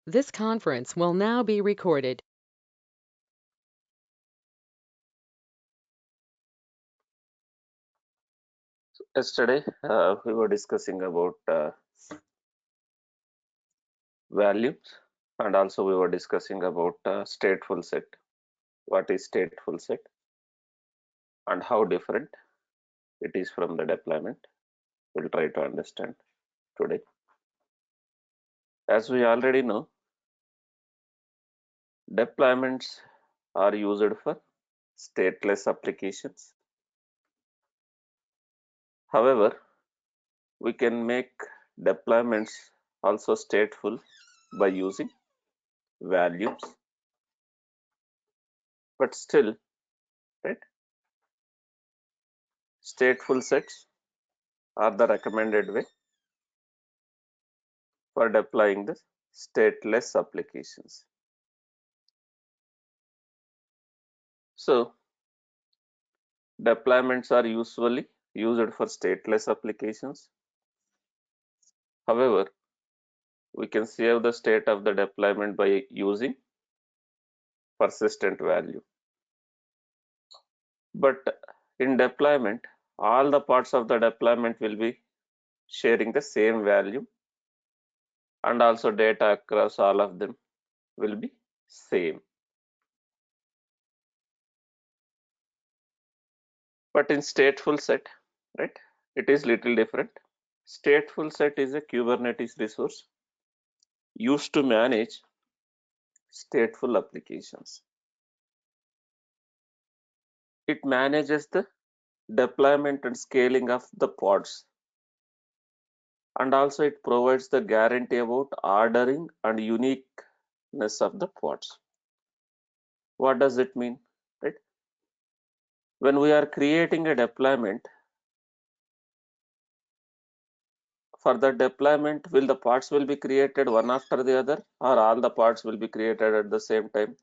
This conference will now be recorded. Yesterday, we were discussing about values, and also we were discussing about stateful set. What is stateful set and how different it is from the deployment? We'll try to understand today. As we already know, deployments are used for stateless applications. However, we can make deployments also stateful by using values, but still, right? Stateful sets are the recommended way for deploying the stateless applications. So deployments are usually used for stateless applications. However, we can save the state of the deployment by using persistent value. But in deployment, all the parts of the deployment will be sharing the same value, and also data across all of them will be same. But in stateful set, right, it is little different. Stateful set is a Kubernetes resource used to manage stateful applications. It manages the deployment and scaling of the pods, and also it provides the guarantee about ordering and uniqueness of the pods. What does it mean? Right? When we are creating a deployment, for the deployment, will the pods will be created one after the other, or all the pods will be created at the same time?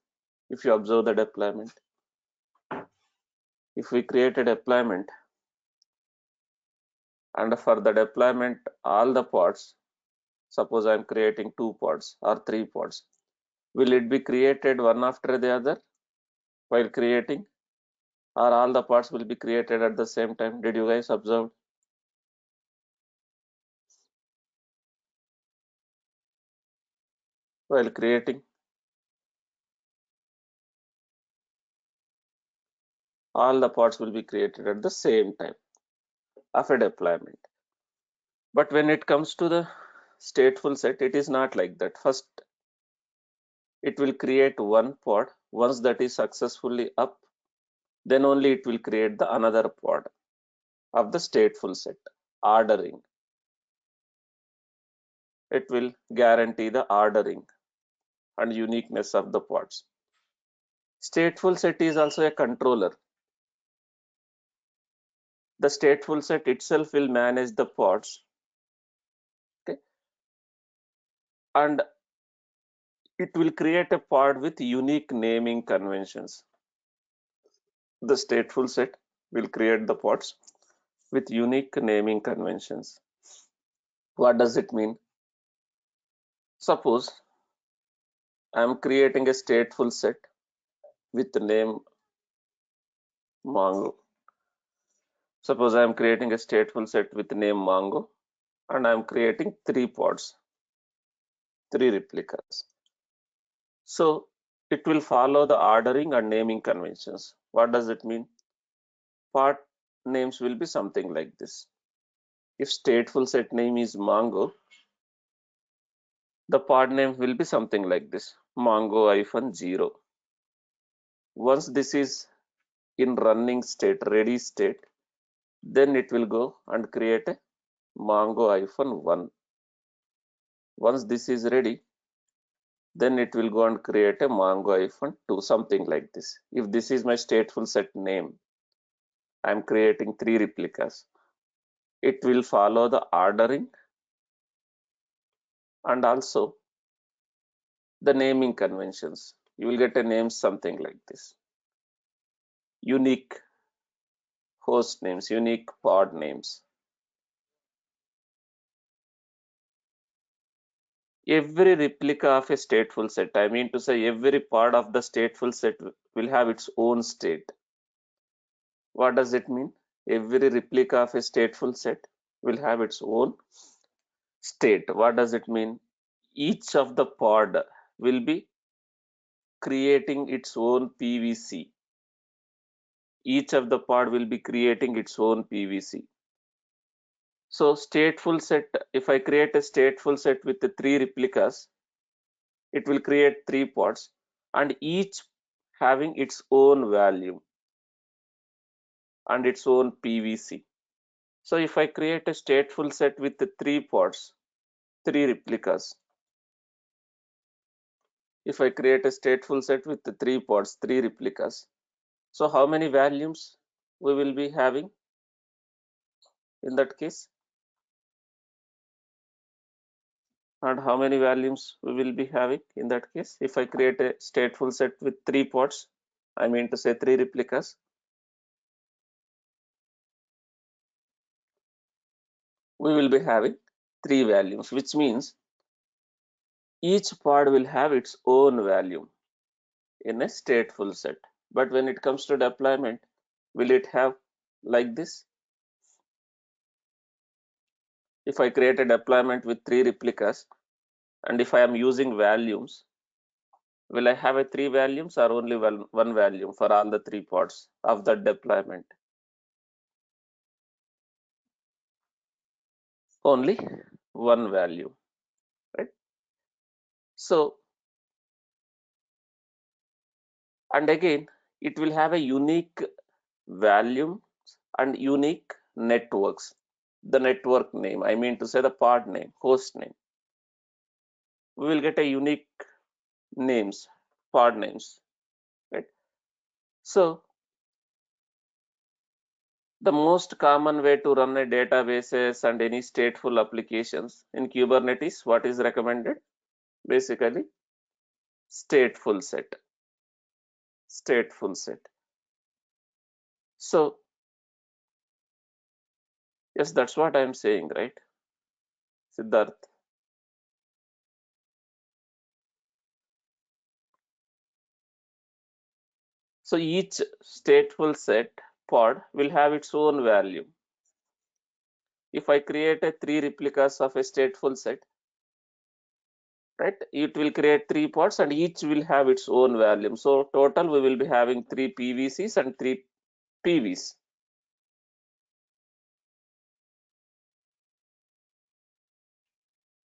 If you observe the deployment, if we create a deployment, and for the deployment, all the pods, suppose I'm creating 2 pods or 3 pods, will it be created one after the other while creating, or all the pods will be created at the same time? Did you guys observe? While creating, all the pods will be created at the same time of a deployment. But when it comes to the stateful set, it is not like that. First, it will create one pod. Once that is successfully up, then only it will create the another pod of the stateful set. Ordering, it will guarantee the ordering and uniqueness of the pods. Stateful set is also a controller. The stateful set itself will manage the pods, okay, and it will create a pod with unique naming conventions. The stateful set will create the pods with unique naming conventions. What does it mean? Suppose I am creating a stateful set with the name Mongo. Suppose I am creating a stateful set with the name Mongo, and I am creating 3 pods, 3 replicas. So it will follow the ordering and naming conventions. What does it mean? Pod names will be something like this. If stateful set name is Mongo, the pod name will be something like this, Mongo-0. Once this is in running state, ready state, then it will go and create a Mongo-1. Once this is ready, then it will go and create a Mongo-2, something like this. If this is my stateful set name, I am creating 3 replicas. It will follow the ordering and also the naming conventions. You will get a name something like this. Unique host names, unique pod names. every replica of a stateful set, I mean to say every part of the stateful set will have its own state. What does it mean? Every replica of a stateful set will have its own state. What does it mean? Each of the pod will be creating its own PVC. Each of the pod will be creating its own PVC. So stateful set, if I create a stateful set with the 3 replicas, it will create 3 pods and each having its own value and its own PVC. So if I create a stateful set with the 3 pods, 3 replicas, if I create a stateful set with the 3 pods, 3 replicas, so how many values we will be having in that case? And how many values we will be having in that case? If I create a stateful set with 3 pods, I mean to say 3 replicas, we will be having 3 values, which means each pod will have its own value in a stateful set. But when it comes to deployment, will it have like this? If I create a deployment with 3 replicas and if I am using values, will I have a 3 values or only one value for all the 3 pods of that deployment? Only one value, right? So, and again, it will have a unique value and unique networks. The network name, I mean to say the pod name, host name. We will get a unique names, pod names, right? So the most common way to run a databases and any stateful applications in Kubernetes, what is recommended? Basically, stateful set, stateful set. So yes, that's what I'm saying, right, Siddharth? So each stateful set pod will have its own value. If I create a 3 replicas of a stateful set, right, it will create 3 pods and each will have its own value. So total we will be having 3 PVCs and 3 PVs.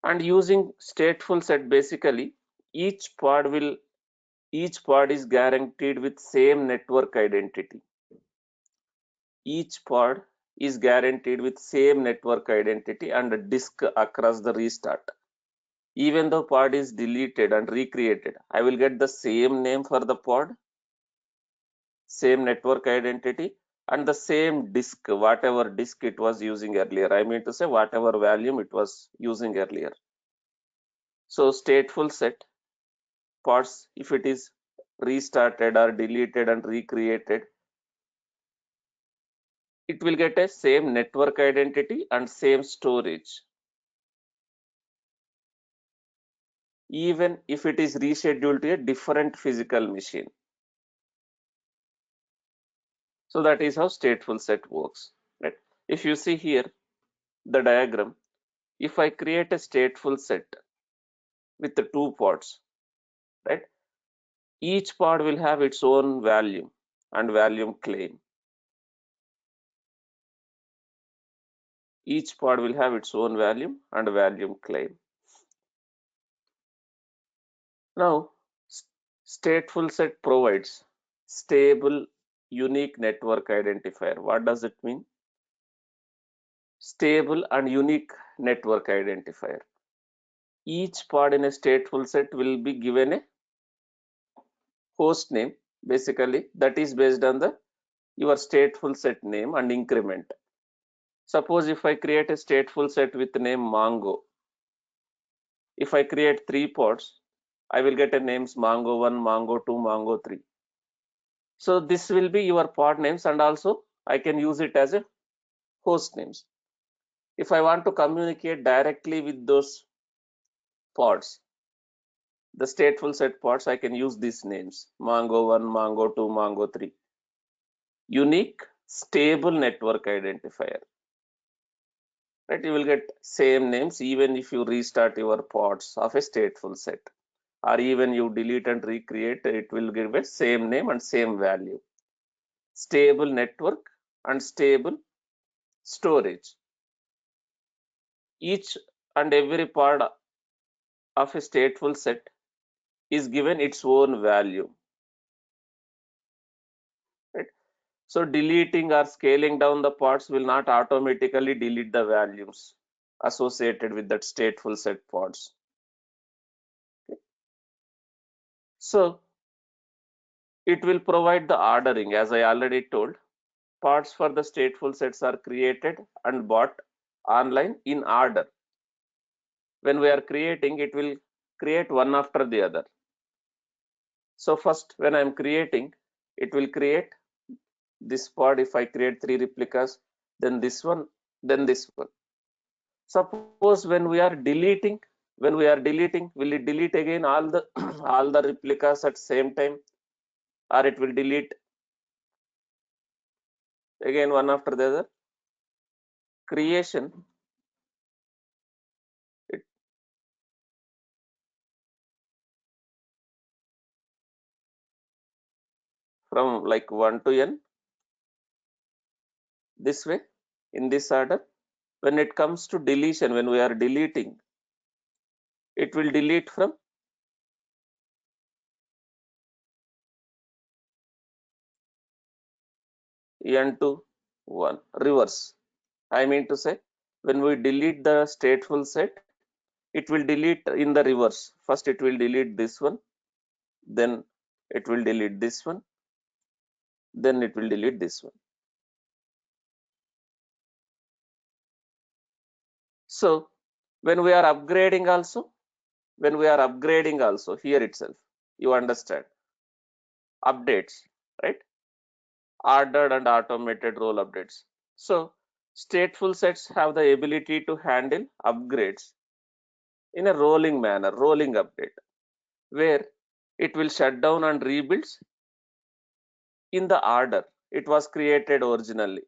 And using stateful set, basically each pod is guaranteed with same network identity. Each pod is guaranteed with same network identity and a disk across the restart. Even though pod is deleted and recreated, I will get the same name for the pod, same network identity, and the same disk, whatever disk it was using earlier. I mean to say whatever volume it was using earlier. So stateful set pods, if it is restarted or deleted and recreated, it will get a same network identity and same storage, even if it is rescheduled to a different physical machine. So that is how stateful set works, right? If you see here the diagram, if I create a stateful set with the 2 pods, right, each pod will have its own value and volume claim. Each pod will have its own value and volume claim. Now, stateful set provides stable unique network identifier. What does it mean? Stable and unique network identifier. Each pod in a stateful set will be given a host name, basically that is based on the your stateful set name and increment. Suppose if I create a stateful set with the name Mongo, if I create 3 pods, I will get a names Mongo 1, Mongo 2, Mongo 3. So this will be your pod names and also I can use it as a host names. If I want to communicate directly with those pods. The stateful set pods, I can use these names: Mongo 1, Mongo 2, Mongo 3. Unique stable network identifier. Right? You will get same names even if you restart your pods of a stateful set. Or even you delete and recreate, it will give a same name and same value. Stable network and stable storage. Each and every pod of a stateful set is given its own value. Right? So deleting or scaling down the pods will not automatically delete the values associated with that stateful set pods. Okay. So it will provide the ordering, as I already told. Pods for the stateful sets are created and bought online in order. When we are creating, it will create one after the other. So first, when I'm creating, it will create this pod. If I create 3 replicas, then this one, then this one. Suppose when we are deleting, will it delete again all the all the replicas at same time, or it will delete again one after the other? Creation, it, from like 1 to n, this way, in this order. When it comes to deletion, when we are deleting, it will delete from n to 1, reverse. I mean to say, when we delete the stateful set, it will delete in the reverse. First, it will delete this one, then it will delete this one, then it will delete this one. So when we are upgrading also, here itself, you understand, updates, right? Ordered and automated role updates. So stateful sets have the ability to handle upgrades in a rolling manner, rolling update, where it will shut down and rebuilds in the order it was created originally.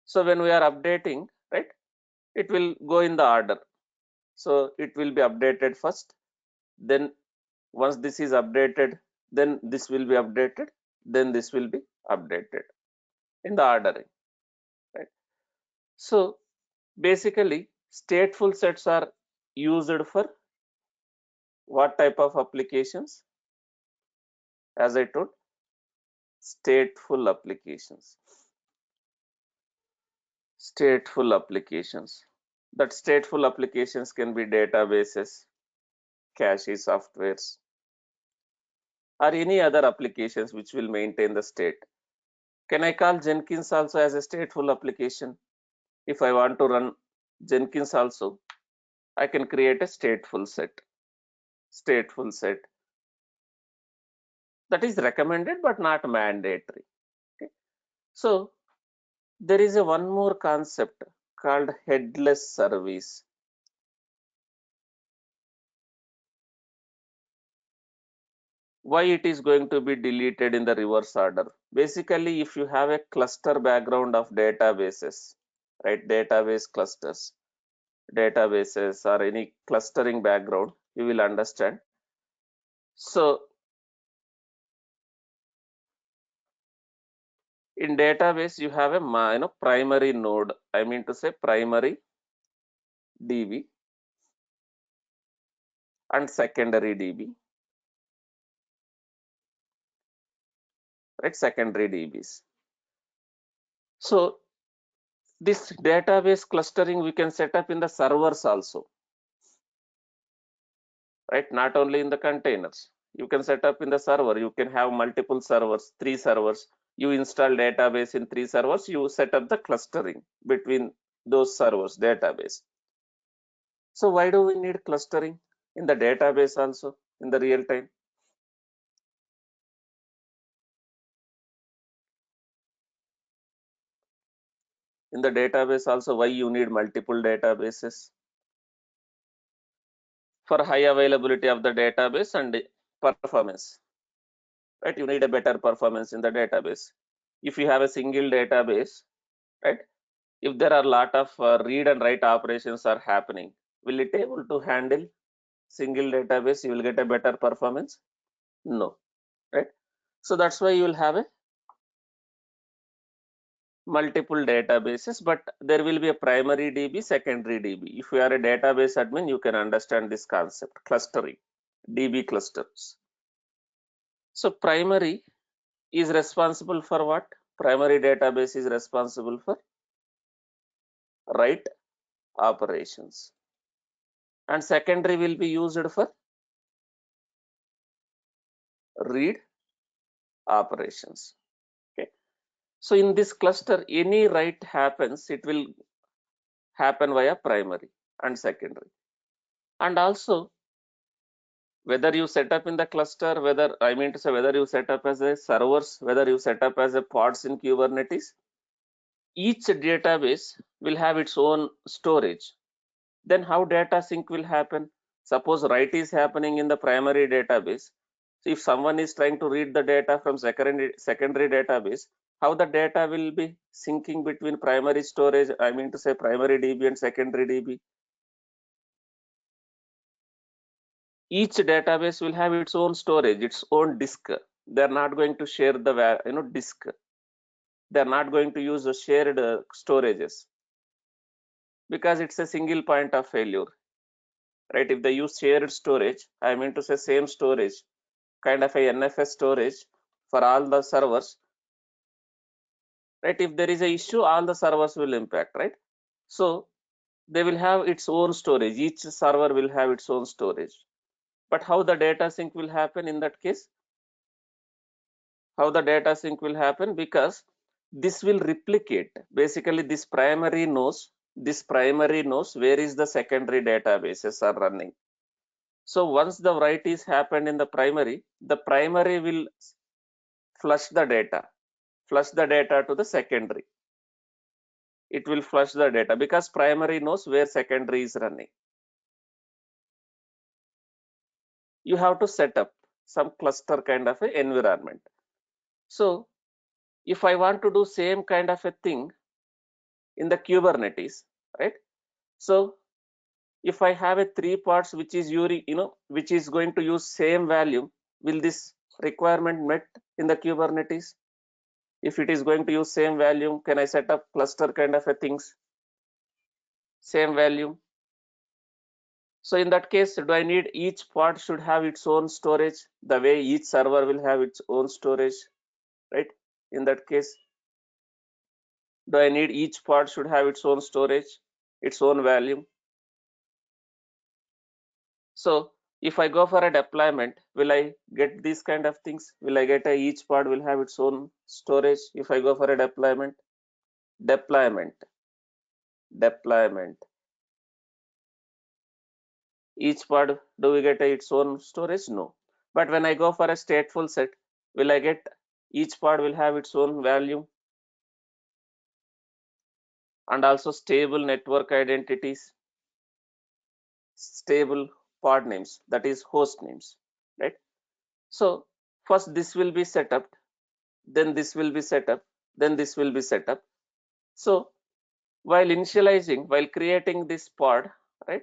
So when we are updating, right, it will go in the order. So it will be updated first, then once this is updated, then this will be updated, then this will be updated in the ordering, right? So basically, stateful sets are used for what type of applications? As I told, stateful applications. Stateful applications. That stateful applications can be databases, cache softwares, or any other applications which will maintain the state. Can I call Jenkins also as a stateful application? If I want to run Jenkins also, I can create a stateful set. Stateful set. That is recommended but not mandatory. Okay. So there is a one more concept called headless service. Why it is going to be deleted in the reverse order? Basically, if you have a cluster background of databases, right, databases or any clustering background, you will understand. So in database, you have a primary node. I mean to say primary DB and secondary DB, right? Secondary DBs. So this database clustering we can set up in the servers also, right? Not only in the containers. You can set up in the server. You can have multiple servers, 3 servers. You install database in 3 servers. You set up the clustering between those servers, database. So why do we need clustering in the database also in the real time? In the database also, why you need multiple databases? for high availability of the database and performance, right? You need a better performance in the database. If you have a single database, right? If there are a lot of read and write operations are happening, will it able to handle single database? You will get a better performance? No, right? So that's why you will have a multiple databases, but there will be a primary DB, secondary DB. If you are a database admin, you can understand this concept, clustering, DB clusters. So primary is responsible for what? Primary database is responsible for write operations, and secondary will be used for read operations. Okay. So in this cluster, any write happens, it will happen via primary and secondary. And also, whether you set up in the cluster, whether I mean to say whether you set up as a servers, whether you set up as a pods in Kubernetes, each database will have its own storage. Then how data sync will happen? Suppose write is happening in the primary database. So if someone is trying to read the data from secondary database, how the data will be syncing between primary storage, I mean to say primary DB and secondary DB? Each database will have its own storage, its own disk. They're not going to share the disk. They're not going to use the shared storages because it's a single point of failure, right? If they use shared storage, I mean to say same storage, kind of a NFS storage for all the servers, right? If there is a issue, all the servers will impact, right? So they will have its own storage. Each server will have its own storage. But how the data sync will happen in that case? How the data sync will happen? Because this will replicate. Basically, this primary knows where is the secondary databases are running. So once the write is happened in the primary will flush the data to the secondary. It will flush the data because primary knows where secondary is running. You have to set up some cluster kind of an environment. So if I want to do same kind of a thing in the Kubernetes, right? So if I have a 3 parts which is which is going to use same value, will this requirement met in the Kubernetes? If it is going to use same value, can I set up cluster kind of a things, same value? So in that case, do I need each pod should have its own storage, the way each server will have its own storage, right? In that case, do I need each pod should have its own storage, its own value? So if I go for a deployment, will I get these kind of things? Will I get each pod will have its own storage if I go for a deployment? Deployment. Each pod, do we get its own storage? No. But when I go for a stateful set, will I get each pod will have its own value? And also stable network identities, stable pod names, that is host names, right? So first this will be set up, then this will be set up, then this will be set up. So while initializing, while creating this pod, right?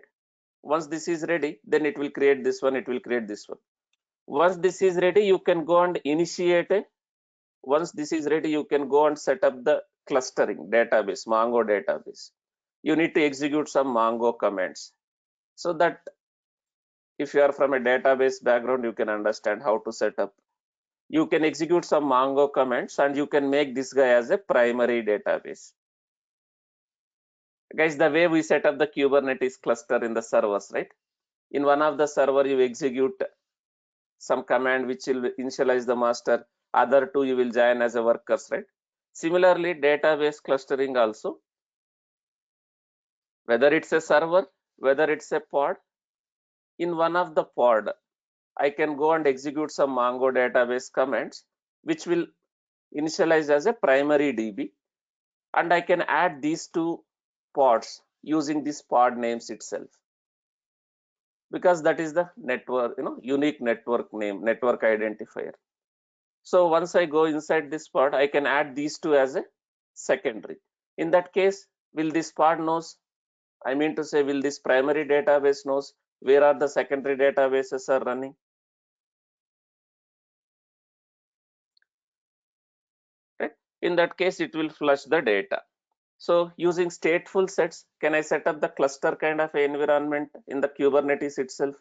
Once this is ready, then it will create this one, it will create this one. Once this is ready, you can go and initiate a, once this is ready, you can go and set up the clustering database, Mongo database. You need to execute some Mongo commands so that if you are from a database background, you can understand how to set up. You can execute some Mongo commands and you can make this guy as a primary database. Guys, the way we set up the Kubernetes cluster in the servers, right? In one of the server, you execute some command which will initialize the master. Other two, you will join as a workers, right? Similarly, database clustering also, whether it's a server, whether it's a pod, in one of the pod, I can go and execute some Mongo database commands, which will initialize as a primary DB. And I can add these two pods using these pod names itself. because that is the network, unique network name, network identifier. So once I go inside this pod, I can add these two as a secondary. In that case, will this pod knows, I mean to say, will this primary database knows where are the secondary databases are running? Right? In that case, it will flush the data. So using stateful sets, can I set up the cluster kind of environment in the Kubernetes itself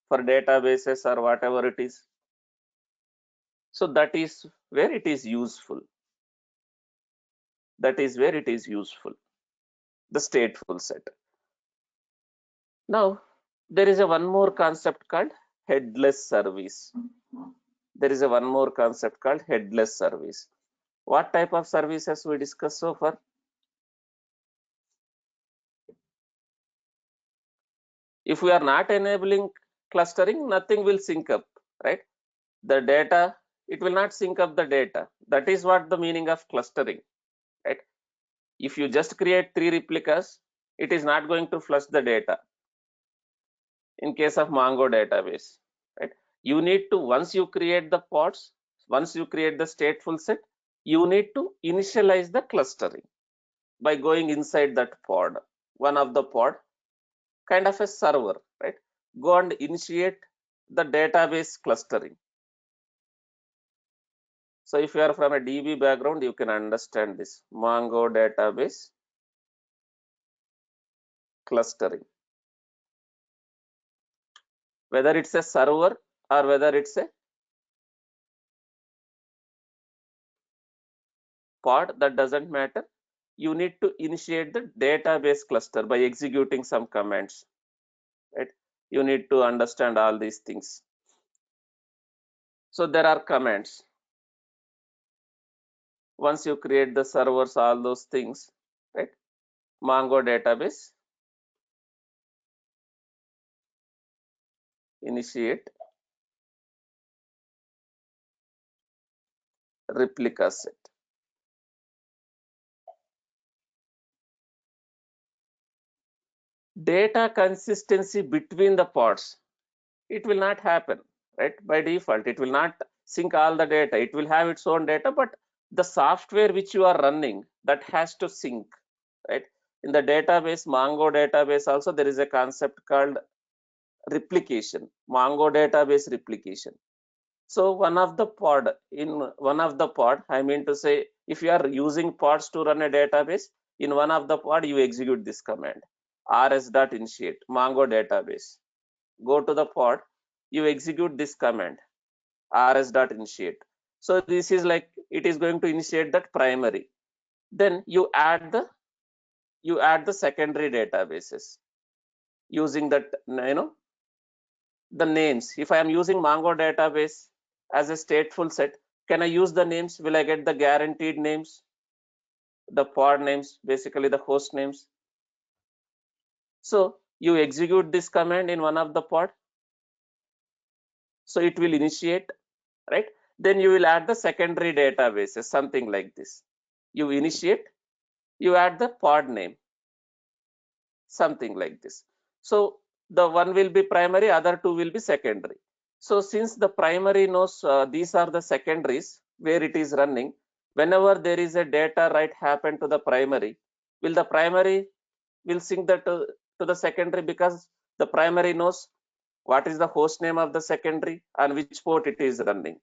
for databases or whatever it is? So that is where it is useful. That is where it is useful, the stateful set. Now, there is a one more concept called headless service. There is a one more concept called headless service. What type of services we discussed so far? If we are not enabling clustering, nothing will sync up, right? The data, it will not sync up the data. That is what the meaning of clustering, right? If you just create 3 replicas, it is not going to flush the data in case of Mongo database, right? You need to, once you create the pods, once you create the stateful set, you need to initialize the clustering by going inside that pod, one of the pod, kind of a server, right? Go and initiate the database clustering. So if you are from a DB background, you can understand this Mongo database clustering. Whether it's a server or whether it's a pod, that doesn't matter. You need to initiate the database cluster by executing some commands, right? You need to understand all these things. So there are commands. Once you create the servers, all those things, right? Mongo database initiate replica set. Data consistency between the pods, it will not happen, right? By default, it will not sync all the data. It will have its own data, but the software which you are running, that has to sync, right? In the database, Mongo database also, there is a concept called replication, Mongo database replication. So one of the pod, I mean to say, if you are using pods to run a database, in one of the pod, you execute this command, rs.initiate Mongo database. Go to the pod, you execute this command, rs.initiate. So this is like, it is going to initiate that primary. Then you add the secondary databases using that, the names. If I am using Mongo database as a stateful set, can I use the names? Will I get the guaranteed names, the pod names, basically the host names? So you execute this command in one of the pod, so it will initiate, right? Then you will add the secondary databases, something like this. You initiate, you add the pod name, something like this. So the one will be primary, other two will be secondary. So since the primary knows these are the secondaries where it is running, whenever there is a data write happen to the primary, will the primary will sync that to the secondary, because the primary knows what is the host name of the secondary and which port it is running.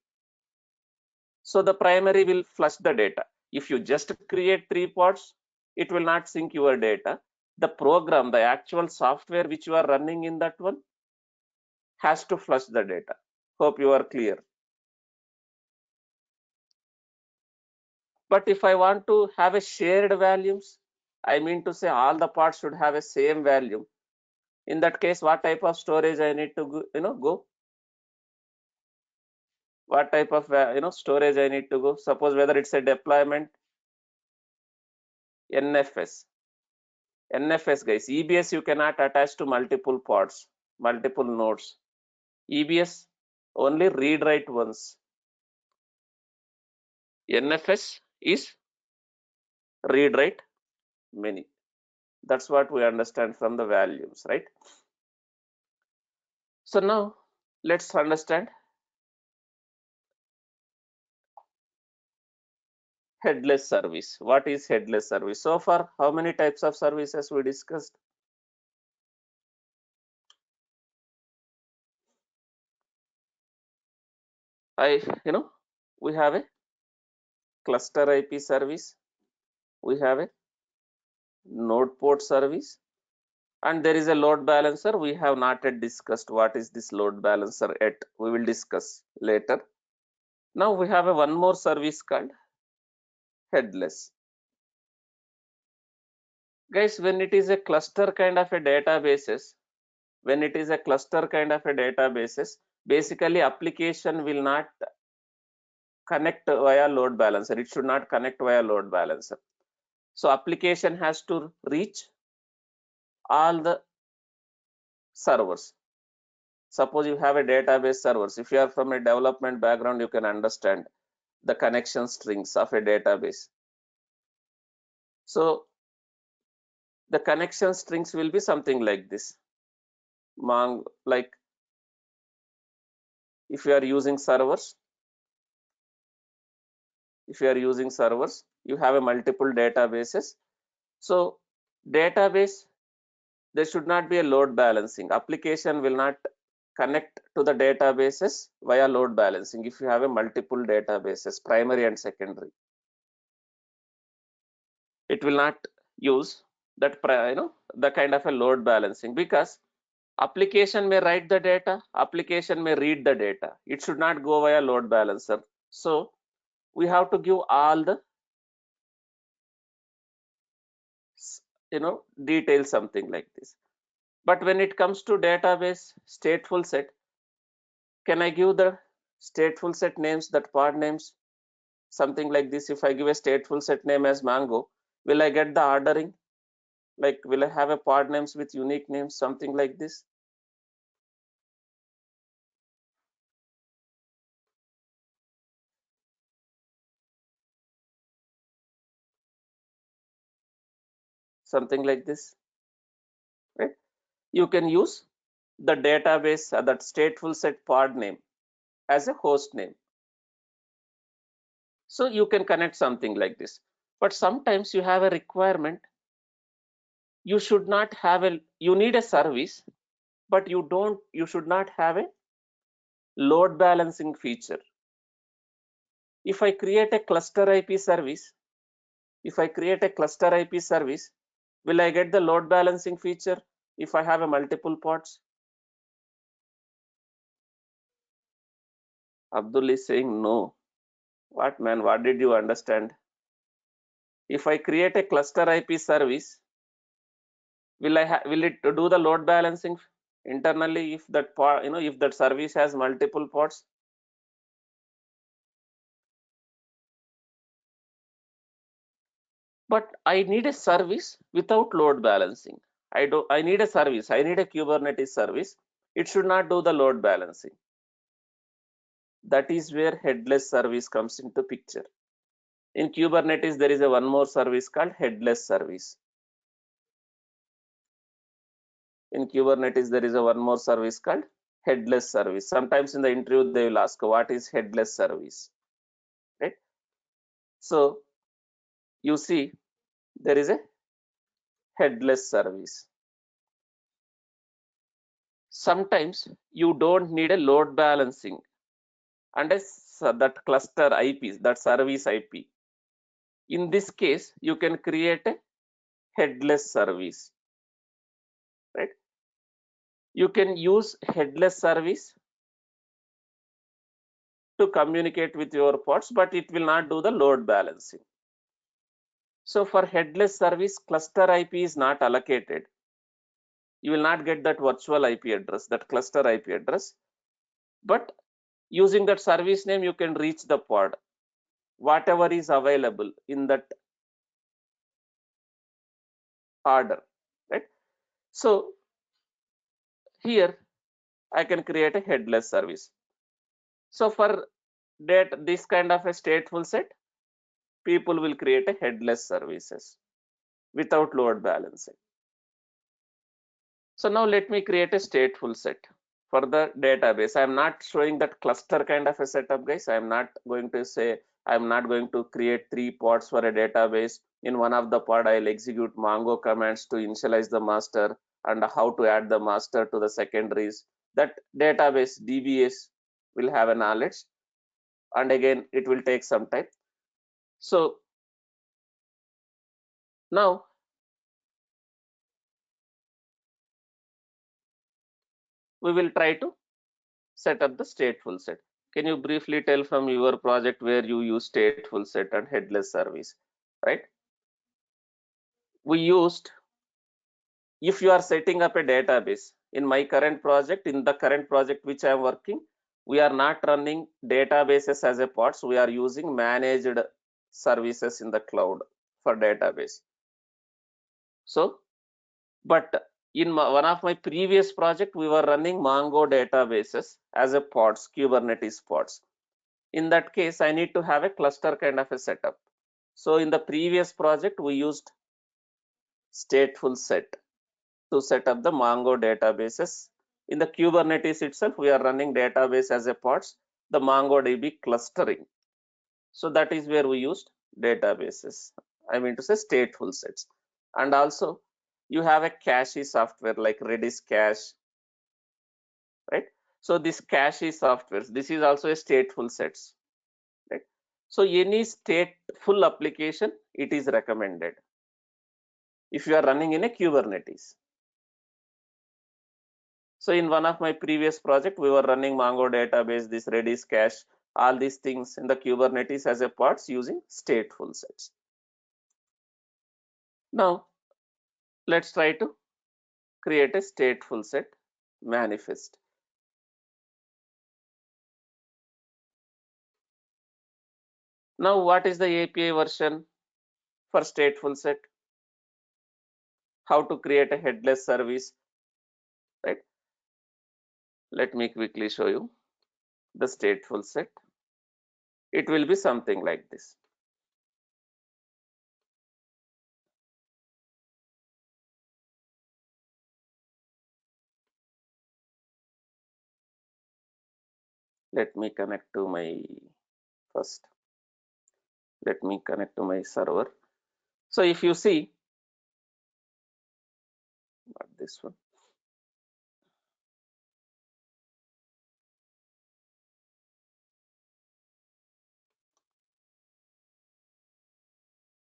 So the primary will flush the data. If you just create 3 pods, it will not sync your data. The program, the actual software which you are running in that one, has to flush the data. Hope you are clear. But if I want to have a shared values, I mean to say all the parts should have a same value. In that case, what type of storage I need to go? What type of storage I need to go? Suppose whether it's a deployment, NFS. NFS guys, EBS you cannot attach to multiple pods, multiple nodes. EBS only read write once. NFS is read write many. That's what we understand from the values, right? So now let's understand headless service. What is headless service? So far, how many types of services we discussed? We have a cluster IP service, we have a node port service, and there is a load balancer. We have not yet discussed what is this load balancer yet. We will discuss later. Now we have a one more service called headless. Guys, when it is a cluster kind of a databases, basically application will not connect via load balancer. It should not connect via load balancer. So application has to reach all the servers. Suppose you have a database servers. If you are from a development background, you can understand the connection strings of a database. So the connection strings will be something like this. Like if you are using servers, you have a multiple databases. So database, there should not be a load balancing. Application will not connect to the databases via load balancing if you have a multiple databases, primary and secondary. It will not use that the kind of a load balancing, because application may write the data, application may read the data. It should not go via load balancer. So we have to give all the details, something like this. But when it comes to database stateful set, can I give the stateful set names, that pod names, something like this? If I give a stateful set name as mango, will I get the ordering? Like, will I have a pod names with unique names, something like this? Something like this, right? You can use the database, that stateful set pod name as a host name. So you can connect something like this. But sometimes you have a requirement. You should not have you need a service, but you should not have a load balancing feature. If I create a cluster IP service, will I get the load balancing feature if I have a multiple pods? Abdul is saying no. What, man? What did you understand? If I create a cluster IP service, will it do the load balancing internally if that pod, if that service has multiple pods? But I need a service without load balancing. I need a service. I need a Kubernetes service. It should not do the load balancing. That is where headless service comes into picture. In Kubernetes, there is a one more service called headless service. In Kubernetes, there is a one more service called headless service. Sometimes in the interview, they will ask, what is headless service? Right? So you see, there is a headless service. Sometimes you don't need a load balancing, and that cluster IPs, that service IP. In this case, you can create a headless service, right? You can use headless service to communicate with your pods, but it will not do the load balancing. So for headless service, cluster IP is not allocated. You will not get that virtual IP address, that cluster IP address, but using that service name, you can reach the pod, whatever is available in that order, right? So here I can create a headless service. So for this kind of a stateful set, people will create a headless services without load balancing. So now let me create a stateful set. for the database. I'm not showing that cluster kind of a setup, guys. I'm not going to say, I'm not going to create 3 pods for a database. In one of the pod, I'll execute Mongo commands to initialize the master and how to add the master to the secondaries. That database DBS will have a knowledge, and again, it will take some time. So now we will try to set up the stateful set. Can you briefly tell from your project where you use stateful set and headless service, right? We used, if you are setting up a database, in my current project, in the current project which I am working, we are not running databases as a pods. We are using managed services in the cloud for database. So, but in one of my previous project, we were running Mongo databases as a pods, Kubernetes pods. In that case, I need to have a cluster kind of a setup. So in the previous project, we used stateful set to set up the Mongo databases. In the Kubernetes itself, we are running database as a pods, the MongoDB clustering. So that is where we used databases. I mean to say stateful sets. And also you have a cache software like Redis cache, right? So this cache software, this is also a stateful sets, right? So any stateful application, it is recommended if you are running in a Kubernetes. So in one of my previous project, we were running Mongo database, this Redis cache, all these things in the Kubernetes as a parts using stateful sets. Now let's try to create a stateful set manifest. Now what is the API version for stateful set? How to create a headless service, right? Let me quickly show you the stateful set. It will be something like this. Let me connect to my first. Let me connect to my server. So if you see, not this one.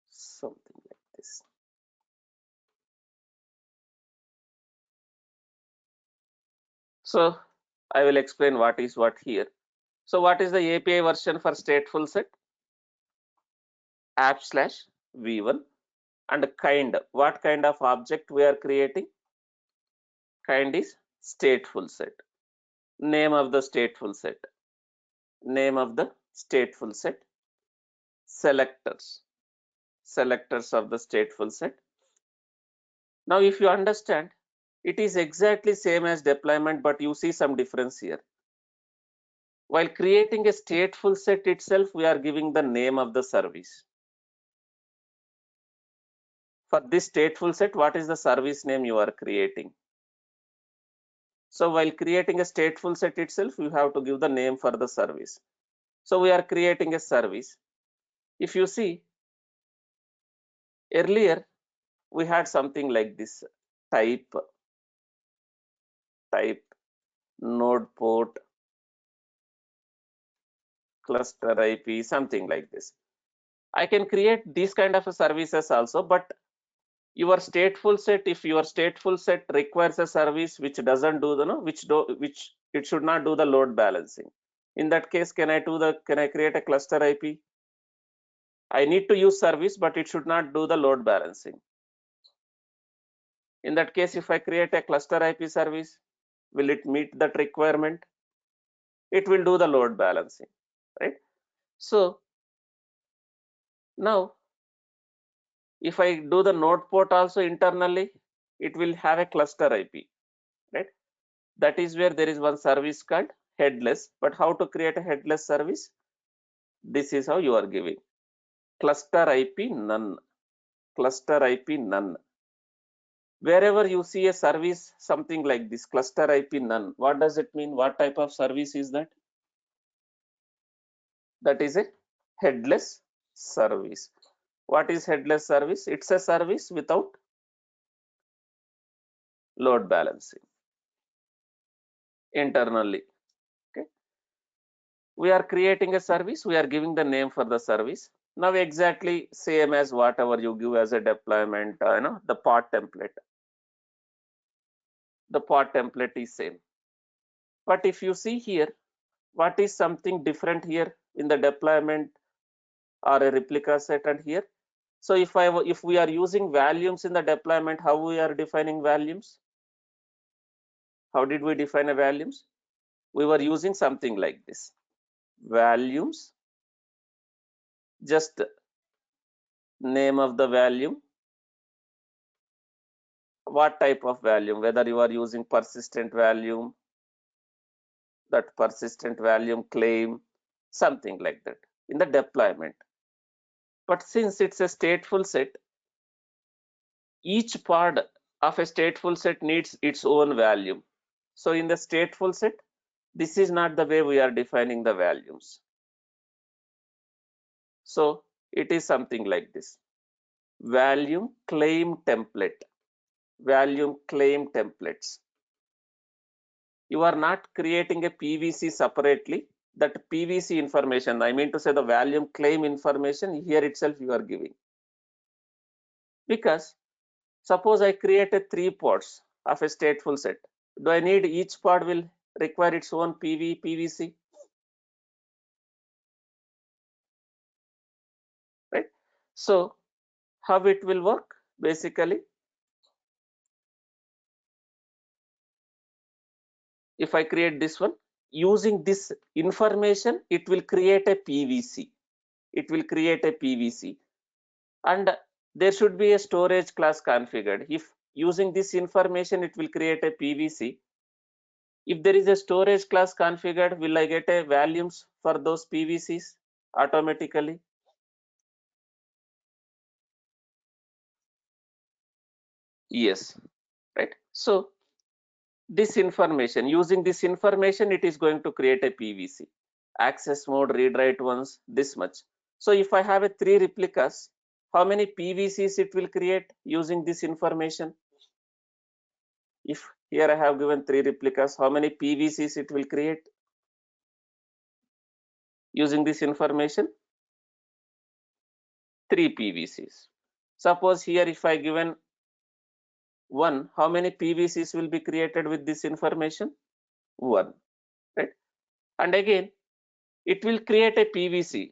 Something like this. So I will explain what is what here. So what is the API version for stateful set? app/v1 and kind. What kind of object we are creating? Kind is stateful set. Name of the stateful set. Name of the stateful set. Selectors. Selectors of the stateful set. Now if you understand, it is exactly same as deployment, but you see some difference here. While creating a stateful set itself, we are giving the name of the service. For this stateful set, what is the service name you are creating? So while creating a stateful set itself, you have to give the name for the service. So we are creating a service. If you see, earlier we had something like this: type node port, cluster IP, something like this. I can create these kind of services also, but your stateful set, if your stateful set requires a service which doesn't do the which it should not do the load balancing. In that case, can I create a cluster IP? I need to use service, but it should not do the load balancing. In that case, if I create a cluster IP service, will it meet that requirement? It will do the load balancing, right? So now if I do the node port also internally, it will have a cluster IP, right? That is where there is one service called headless. But how to create a headless service? This is how you are giving cluster IP none, cluster IP none. Wherever you see a service, something like this, cluster IP none, what does it mean? What type of service is that? That is a headless service. What is headless service? It's a service without load balancing internally. Okay. We are creating a service, we are giving the name for the service. Now exactly same as whatever you give as a deployment, the pod template. The pod template is same. But if you see here, what is something different here in the deployment or a replica set and here? So if we are using volumes in the deployment, how we are defining volumes? How did we define a volumes? We were using something like this. Volumes, just name of the volume, what type of volume, whether you are using persistent volume, that persistent volume claim, something like that in the deployment. But since it's a stateful set, each pod of a stateful set needs its own value. So in the stateful set, this is not the way we are defining the values. So it is something like this. Volume claim template. Volume claim templates. You are not creating a PVC separately. That PVC information, I mean to say the volume claim information, here itself you are giving. Because suppose I created 3 pods of a stateful set. Do I need each pod will require its own PVC? Right? So how it will work? Basically, if I create this one, using this information, it will create a PVC. It will create a PVC. And there should be a storage class configured. If using this information, it will create a PVC. If there is a storage class configured, will I get a volumes for those PVCs automatically? Yes, right. So this information, using this information, it is going to create a PVC. Access mode, read write once, this much. So if I have a 3 replicas, how many PVCs it will create using this information? If here I have given 3 replicas, how many PVCs it will create using this information? 3 PVCs. Suppose here if I given 1, how many PVCs will be created with this information? 1, right? And again, it will create a PVC.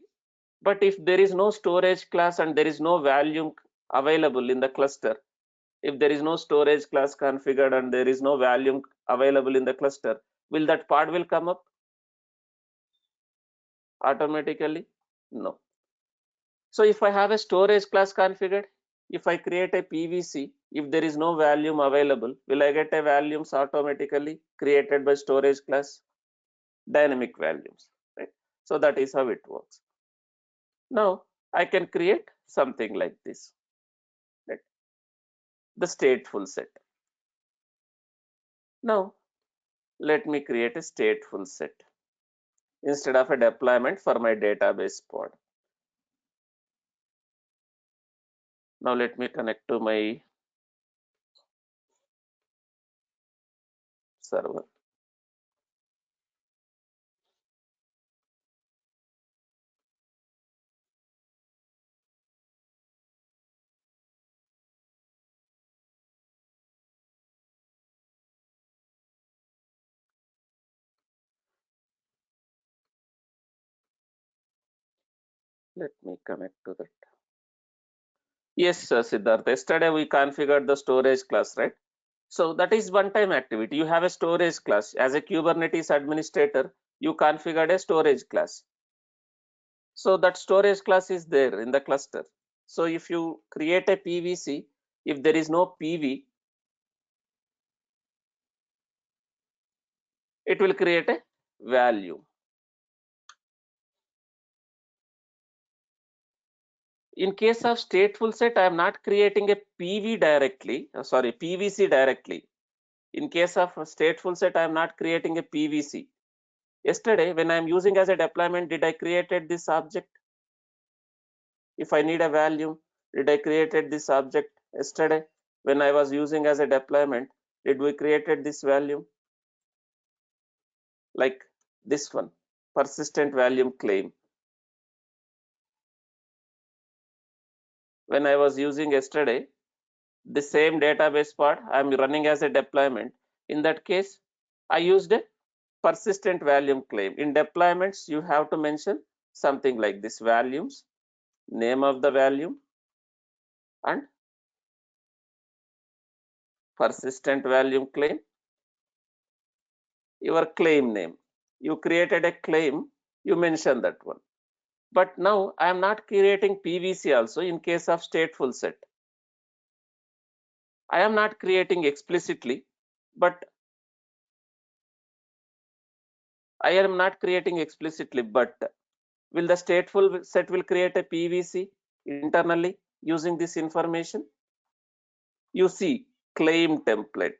But if there is no storage class and there is no volume available in the cluster, if there is no storage class configured and there is no volume available in the cluster, will that pod will come up automatically? No. So if I have a storage class configured, if I create a PVC, if there is no volume available, will I get a volumes automatically created by storage class? Dynamic volumes, right? So that is how it works. Now I can create something like this, right? The stateful set. Now let me create a stateful set instead of a deployment for my database pod. Now let me connect to my server. Let me connect to that. Yes, Siddharth. Yesterday we configured the storage class, right? So that is one-time activity. You have a storage class. As a Kubernetes administrator, you configured a storage class. So that storage class is there in the cluster. So if you create a PVC, if there is no PV, it will create a value. In case of stateful set, I am not creating a PVC directly. In case of a stateful set, I am not creating a PVC. Yesterday, when I am using as a deployment, did I created this object? If I need a value, did I created this object yesterday? When I was using as a deployment, did we created this value? Like this one, persistent value claim. When I was using yesterday, the same database part I'm running as a deployment. In that case, I used a persistent value claim. In deployments, you have to mention something like this: values, name of the value, and persistent value claim, your claim name. You created a claim, you mention that one. But now I am not creating PVC also in case of stateful set. I am not creating explicitly, but will the stateful set will create a PVC internally using this information? You see claim template,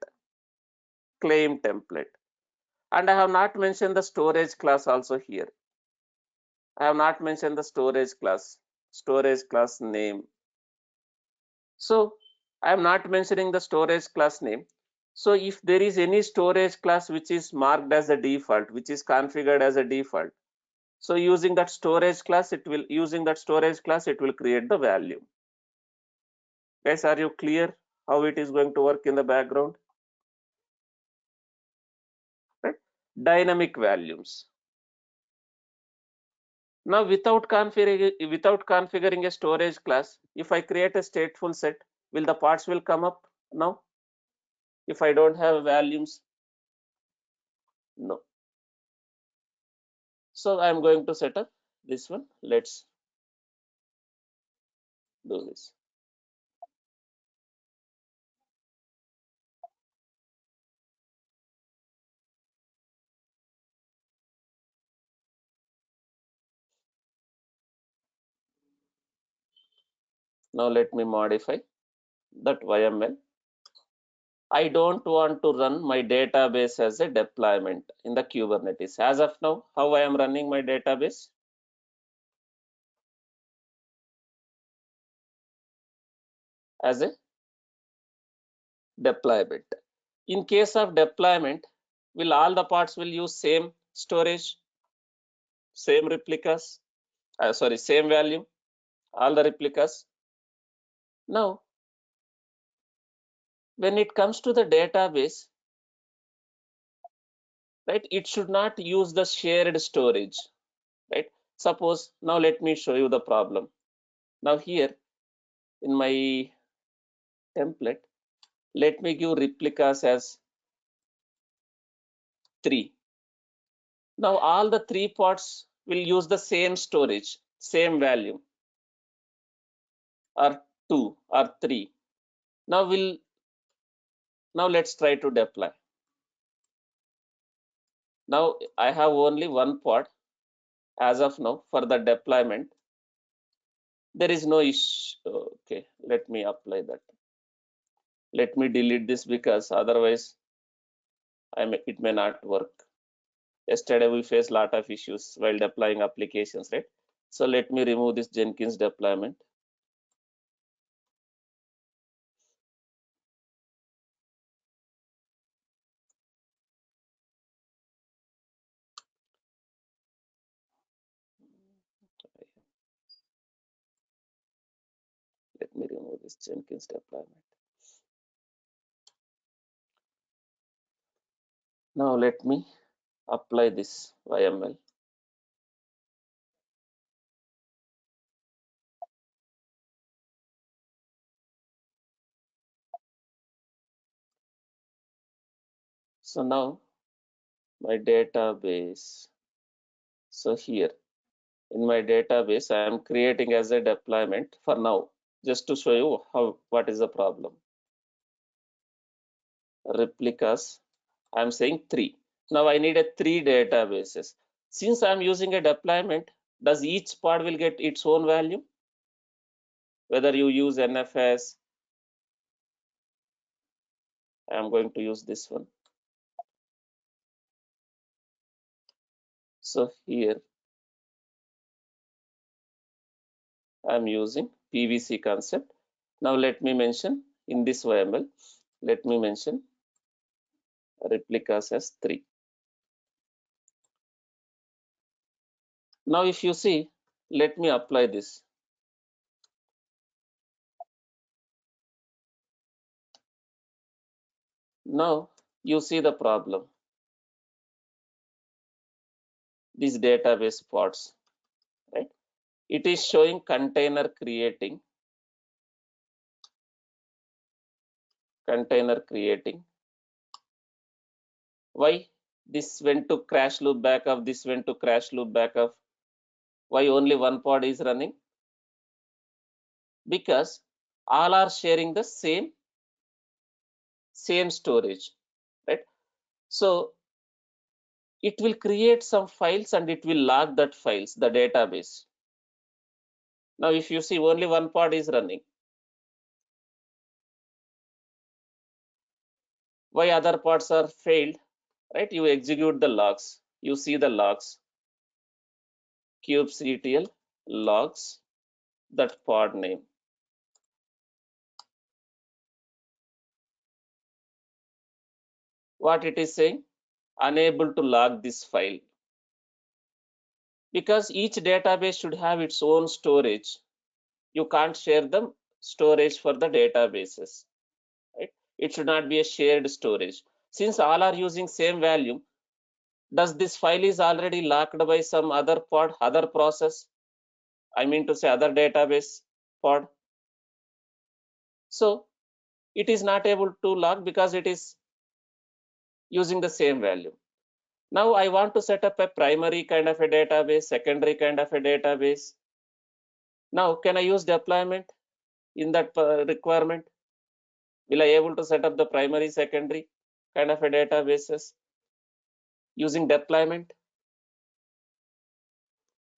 and I have not mentioned the storage class also here. I have not mentioned the storage class name. So I am not mentioning the storage class name. So if there is any storage class which is marked as a default, which is configured as a default, so using that storage class, it will create the value. Guys, are you clear how it is going to work in the background? Right? Dynamic values. Now, without configuring a storage class, if I create a stateful set, will the parts will come up now? If I don't have values, no. So I'm going to set up this one. Let's do this. Now let me modify that YML. I don't want to run my database as a deployment in the Kubernetes. As of now, how I am running my database? As a deployment. In case of deployment, will all the parts will use same storage, same replicas, same value, all the replicas? Now, when it comes to the database, right, it should not use the shared storage, right? Suppose, now let me show you the problem. Now here in my template, let me give replicas as 3. Now all the 3 parts will use the same storage, same value, or 2 or 3. Now let's try to deploy. Now I have only one part as of now for the deployment. There is no issue. Okay, let me apply that. Let me delete this because otherwise it may not work. Yesterday we faced a lot of issues while deploying applications, right? So let me remove this Jenkins deployment. Let me remove this Jenkins deployment. Now let me apply this YML. So now my database. So here in my database, I am creating as a deployment for now, just to show you what is the problem. Replicas, I'm saying 3. Now I need a 3 databases. Since I'm using a deployment, does each part will get its own value? whether you use NFS. I'm going to use this one. So here I'm using PVC concept. Now let me mention in this YML, let me mention replicas as 3. Now if you see, let me apply this. Now you see the problem. These database pods, right? It is showing container creating. Why this went to crash loop backup? This went to crash loop backup. Why only one pod is running? Because all are sharing the same storage, right? So it will create some files and it will log that files, the database. Now if you see only one pod is running, why other pods are failed, right? You execute the logs, you see the logs, kubectl logs that pod name. What it is saying? Unable to log this file, because each database should have its own storage. You can't share the storage for the databases, right? It should not be a shared storage. Since all are using same value, does this file is already locked by some other pod, other process? I mean to say other database pod. So it is not able to lock because it is using the same value. Now I want to set up a primary kind of a database, secondary kind of a database. Now can I use deployment in that requirement? Will I able to set up the primary, secondary kind of a databases using deployment?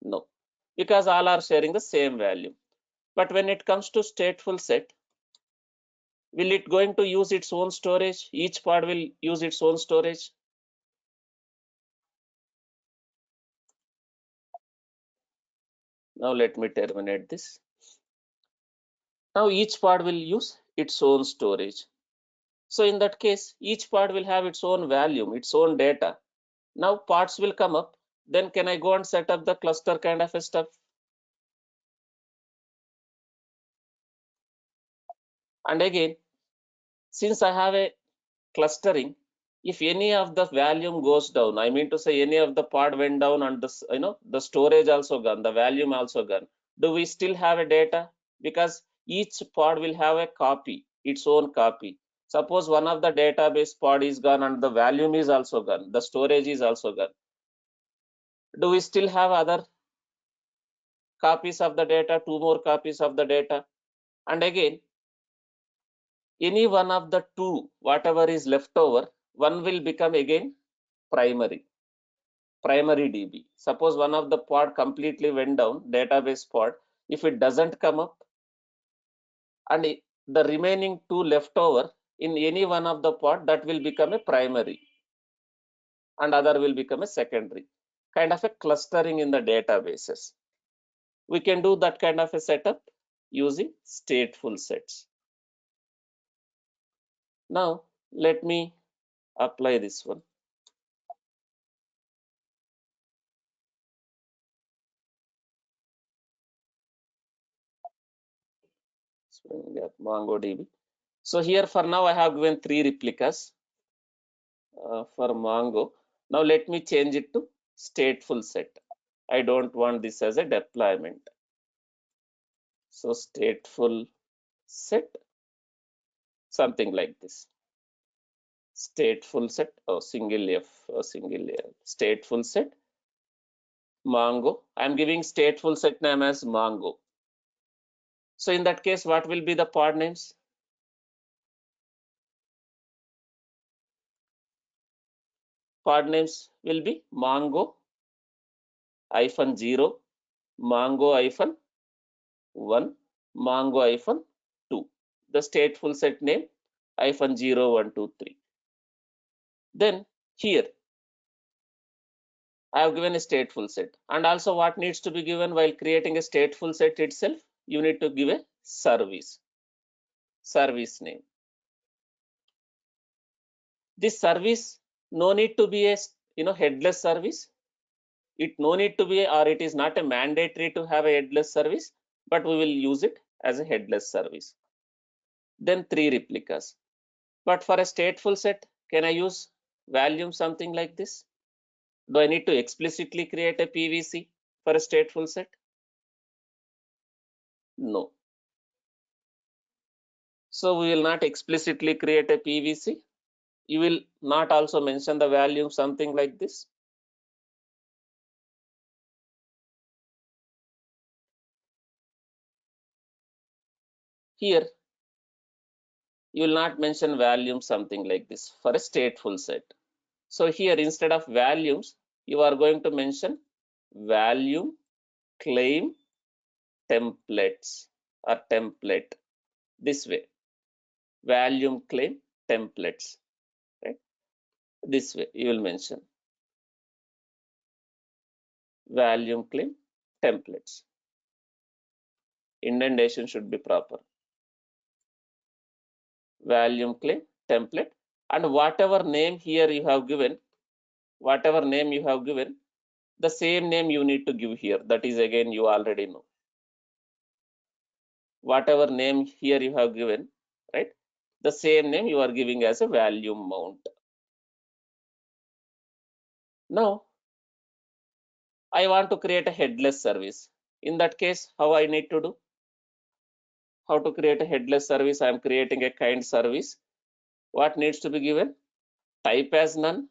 No, because all are sharing the same value. But when it comes to stateful set, will it going to use its own storage? Each pod will use its own storage. Now let me terminate this. Now each pod will use its own storage. So in that case, each pod will have its own volume, its own data. Now pods will come up. Then can I go and set up the cluster kind of a stuff? And again, since I have a clustering, if any of the volume goes down, I mean to say any of the pod went down and the storage also gone, the volume also gone, do we still have a data? Because each pod will have a copy, its own copy. Suppose one of the database pod is gone and the volume is also gone, the storage is also gone, do we still have other copies of the data, 2 more copies of the data? And again, any one of the 2, whatever is left over, one will become again primary DB. Suppose one of the pod completely went down, database pod, if it doesn't come up, and the remaining 2 left over in any one of the pod, that will become a primary and other will become a secondary, kind of a clustering in the databases. We can do that kind of a setup using stateful sets. Now let me apply this one. MongoDB. So here for now I have given 3 replicas for Mongo. Now let me change it to stateful set. I don't want this as a deployment. So stateful set, something like this. Stateful set, single F, single L. Stateful set, Mongo. I'm giving stateful set name as Mongo. So in that case, what will be the pod names? Pod names will be Mongo -0, Mongo -1, Mongo-2, the stateful set name -0, 1, 2, 3. Then here I have given a stateful set, and also what needs to be given while creating a stateful set itself, you need to give a service name. This service no need to be a headless service. It no need to be, or it is not a mandatory to have a headless service, but we will use it as a headless service. Then 3 replicas. But for a stateful set, can I use volume something like this? Do I need to explicitly create a PVC for a stateful set? No. So we will not explicitly create a PVC. You will not also mention the volume something like this. Here, you will not mention volume something like this for a stateful set. So here, instead of volumes, you are going to mention volume claim templates or template, this way. Volume claim templates, right? This way you will mention volume claim templates. Indentation should be proper. Volume claim template, and whatever name here you have given, the same name you need to give here. That is, again, you already know. Whatever name here you have given, right? The same name you are giving as a volume mount. Now, I want to create a headless service. In that case, how I need to do? How to create a headless service? I am creating a kind service. What needs to be given? Type as none,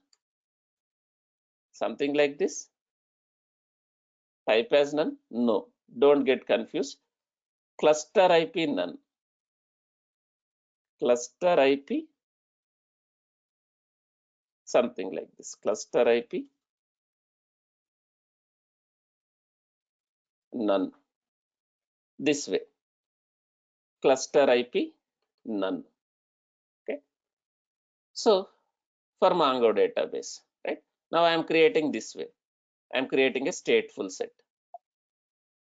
something like this. Type as none? No, don't get confused. Cluster IP none. Cluster IP, something like this. Cluster IP none. This way. Cluster IP none. Okay. So for Mongo database, right? Now I am creating this way. I am creating a stateful set.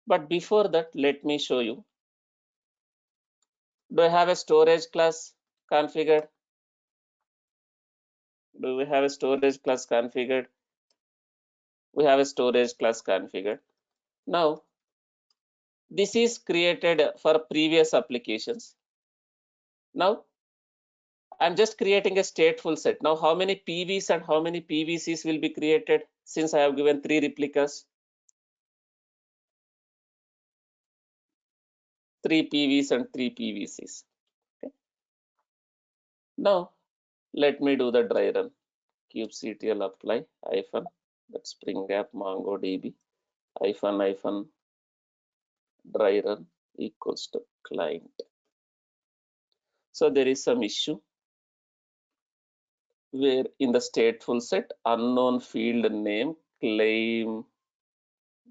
But before that, let me show you. Do I have a storage class configured? Do we have a storage class configured? We have a storage class configured. Now, this is created for previous applications. Now, I'm just creating a stateful set. Now, how many PVs and how many PVCs will be created since I have given 3 replicas? 3 PVs and 3 PVCs. Okay. Now, let me do the dry run. kubectl apply hyphen, that's Spring App MongoDB hyphen dry run equals to client. So there is some issue where in the stateful set, unknown field name claim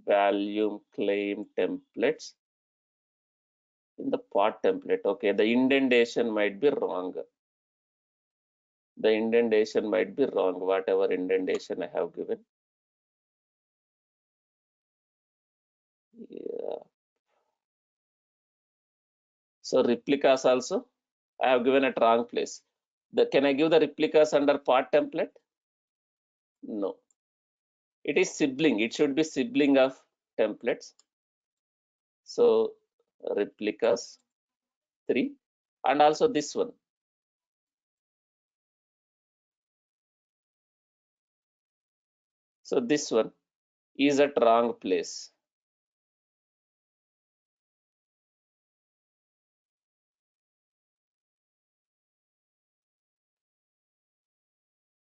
volume claim templates in the part template. Okay, the indentation might be wrong. The indentation might be wrong, whatever indentation I have given. Yeah. So replicas also, I have given at wrong place. Can I give the replicas under part template? No. It is sibling. It should be sibling of templates. So replicas 3, and also this one. So this one is at wrong place.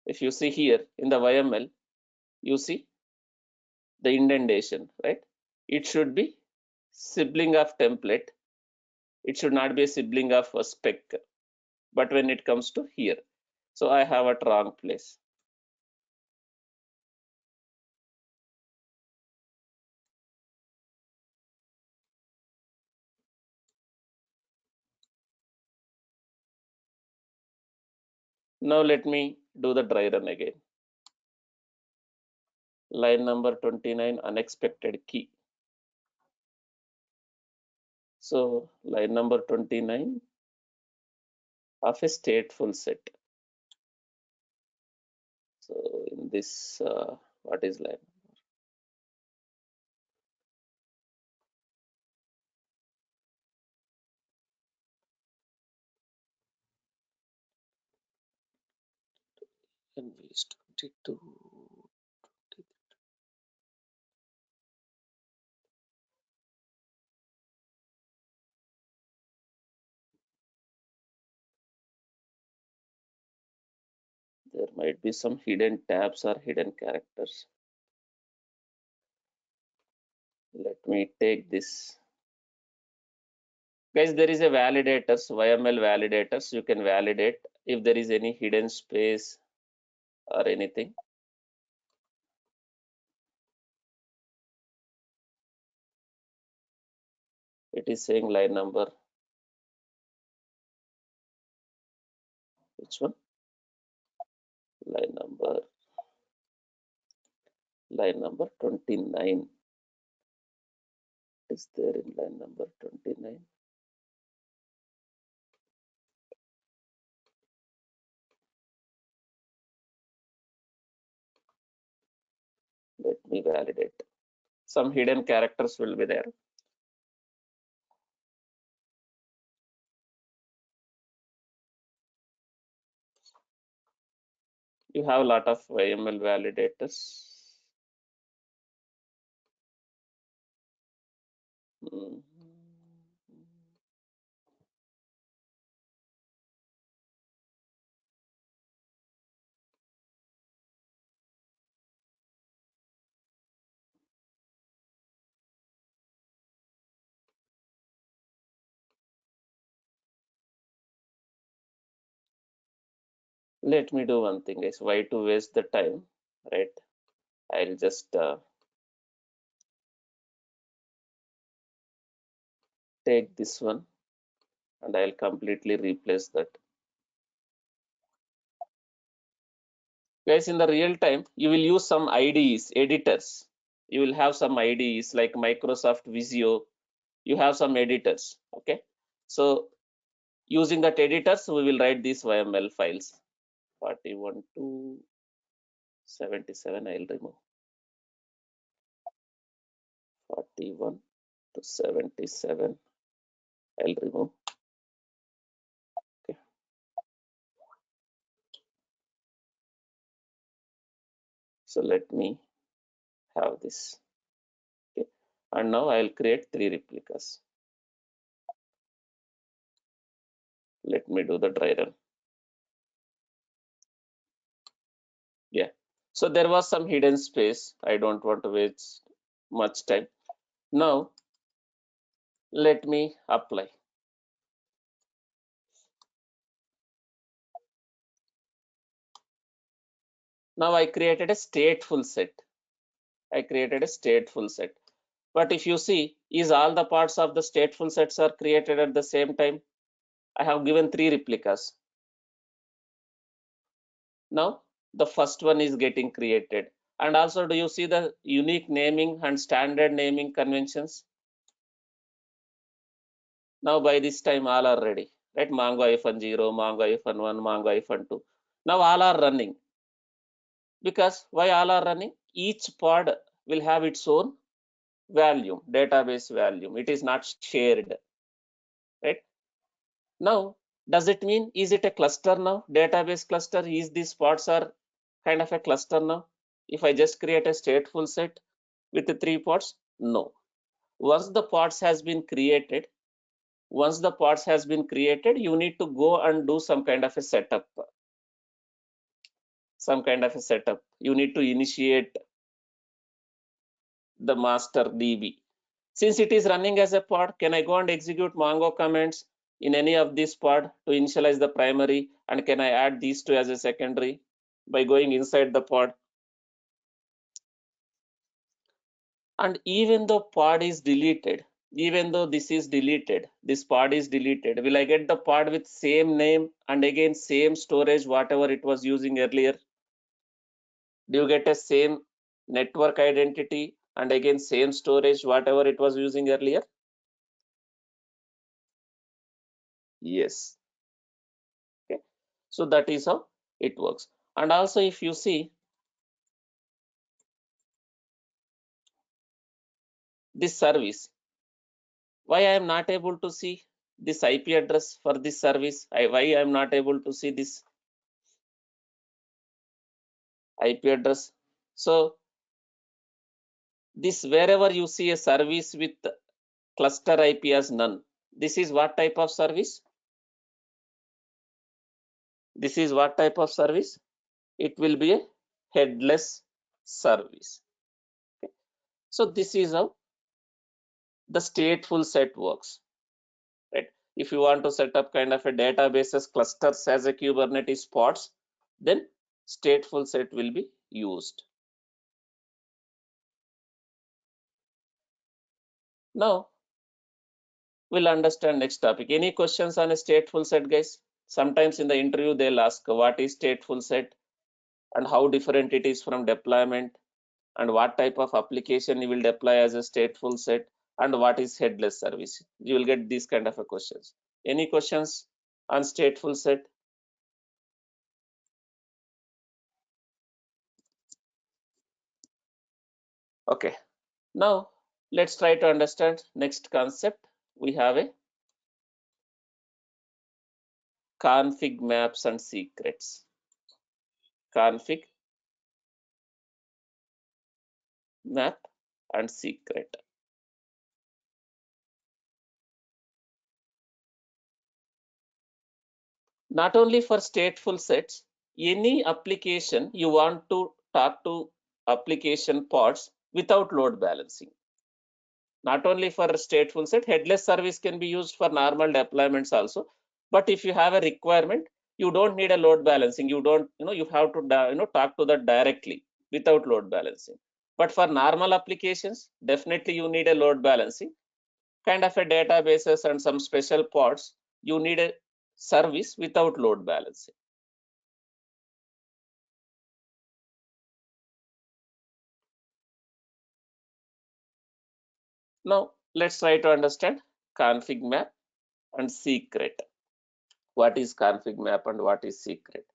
If you see here in the YML, you see the indentation, right? It should be sibling of template. It should not be a sibling of a spec. But when it comes to here, so I have at wrong place. Now let me do the dry run again. Line number 29, unexpected key. So line number 29 of a stateful set. So in this, what is line? And we started to there might be some hidden tabs or hidden characters. Let me take this. Guys, there is a validators, YML validators. You can validate if there is any hidden space or anything. It is saying line number, which one? Line number 29. Is there in line number 29? Let me validate. Some hidden characters will be there. You have a lot of YML validators. Let me do one thing, guys. Why to waste the time, right? I'll just take this one and I'll completely replace that. Guys, in the real time, you will use some IDEs, editors. You will have some IDEs like Microsoft Visio. You have some editors, okay? So using that editors, we will write these YML files. 41 to 77, I'll remove. 41 to 77, I'll remove. Okay. So let me have this. Okay. And now I'll create 3 replicas. Let me do the dry run. Yeah. So there was some hidden space. I don't want to waste much time. Now let me apply. Now I created a stateful set. But if you see, is all the parts of the stateful sets are created at the same time? I have given 3 replicas. Now the first one is getting created. And also, do you see the unique naming and standard naming conventions? Now by this time all are ready, right? Mongo-0, Mongo-1, Mongo-2. Now all are running. Because why all are running? Each pod will have its own volume, database volume. It is not shared, right? Now, does it mean, is it a cluster now? Database cluster, is these pods are kind of a cluster now? If I just create a stateful set with the 3 pods? No. Once the pods has been created, you need to go and do some kind of a setup. You need to initiate the master DB. Since it is running as a pod, can I go and execute Mongo commands in any of these pod to initialize the primary? And can I add these two as a secondary by going inside the pod? And even though pod is deleted, even though this is deleted, this pod is deleted, will I get the pod with same name and again same storage whatever it was using earlier? Do you get a same network identity and again same storage whatever it was using earlier? Yes. Okay, so that is how it works. And also if you see this service, why I am not able to see this IP address for this service? Why I am not able to see this IP address? So this, wherever you see a service with cluster IP as none, this is what type of service? This is what type of service? It will be a headless service. Okay. So this is how the stateful set works, right? If you want to set up kind of a databases clusters as a Kubernetes pods, then stateful set will be used. Now we'll understand next topic. Any questions on a stateful set, guys? Sometimes in the interview they'll ask what is stateful set and how different it is from deployment, and what type of application you will deploy as a stateful set, and what is headless service. You will get these kind of a questions. Any questions on stateful set? Okay, now let's try to understand next concept. We have a config maps and secrets. Config map and secret. Not only for stateful sets, any application you want to talk to application pods without load balancing. Not only for stateful set, headless service can be used for normal deployments also. But if you have a requirement, you don't need a load balancing. You don't, you have to, talk to that directly without load balancing. But for normal applications, definitely you need a load balancing. Kind of a databases and some special pods, you need a service without load balancing. Now let's try to understand config map and secret. What is config map and what is secret?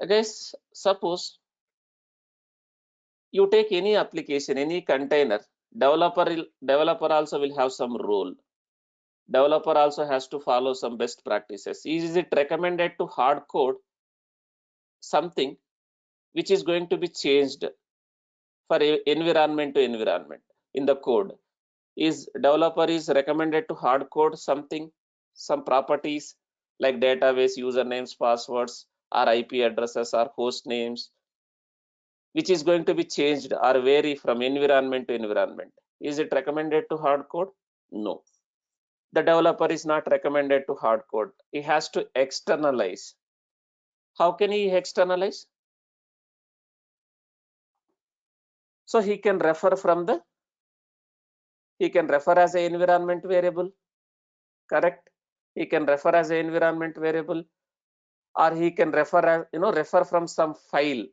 Guys, suppose you take any application, any container, developer also will have some role. Developer also has to follow some best practices. Is it recommended to hard code something which is going to be changed for environment to environment in the code? Is developer is recommended to hard code something, some properties like database usernames, passwords, or IP addresses, or host names, which is going to be changed or vary from environment to environment? Is it recommended to hard code? No. The developer is not recommended to hard code. He has to externalize. How can he externalize? So he can refer as an environment variable, correct? He can refer as an environment variable, or he can refer as, refer from some file.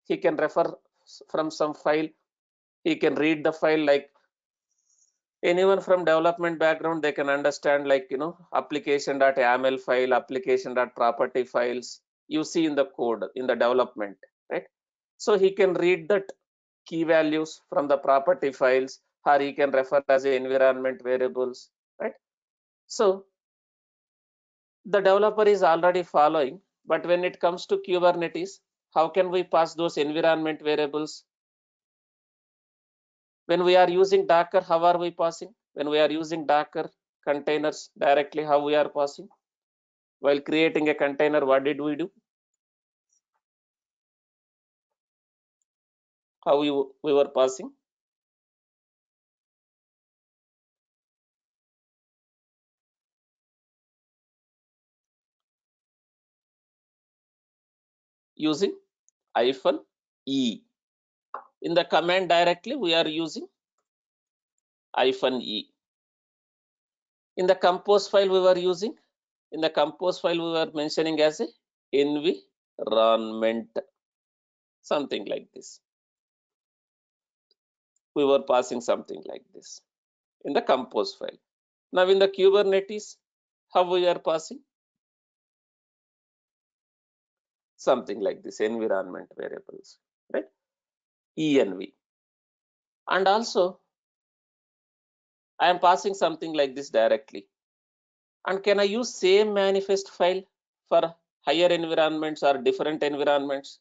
He can refer from some file. He can read the file. Like anyone from development background, they can understand, like, application.yaml file, application.property files you see in the code in the development, right? So he can read that key values from the property files, or he can refer as a environment variables, right? So the developer is already following, but when it comes to Kubernetes, how can we pass those environment variables? When we are using Docker, how are we passing? When we are using Docker containers directly, how we are passing? While creating a container, what did we do? How we were passing? Using -e. In the command directly, we are using -e. In the compose file we were using, in the compose file we were mentioning as a environment, something like this. We were passing something like this in the compose file. Now in the Kubernetes, how we are passing? Something like this, environment variables, right? env. And also I am passing something like this directly. And can I use same manifest file for higher environments or different environments?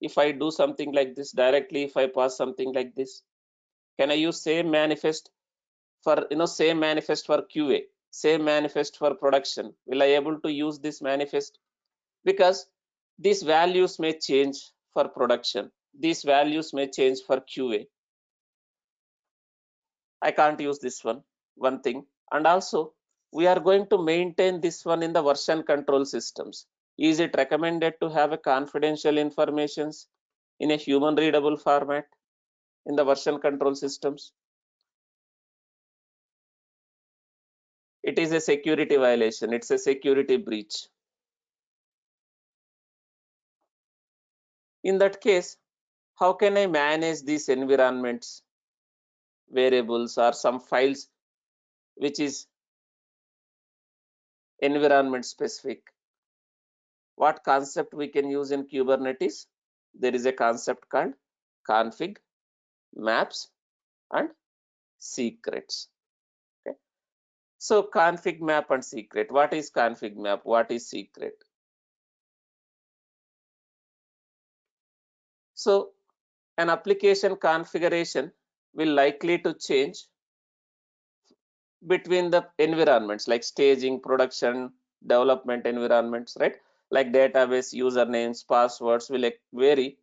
If I do something like this directly, if I pass something like this, can I use same manifest for, same manifest for QA, same manifest for production? Will I able to use this manifest? Because these values may change for production. These values may change for QA. I can't use this one thing. And also we are going to maintain this one in the version control systems. Is it recommended to have a confidential informations in a human readable format in the version control systems? It is a security violation. It's a security breach. In that case, how can I manage these environments, variables, or some files which is environment specific? What concept we can use in Kubernetes? There is a concept called config, maps, and secrets. Okay. So config, map, and secret. What is config map? What is secret? So an application configuration will likely to change between the environments like staging, production, development environments, right? Like database usernames, passwords will vary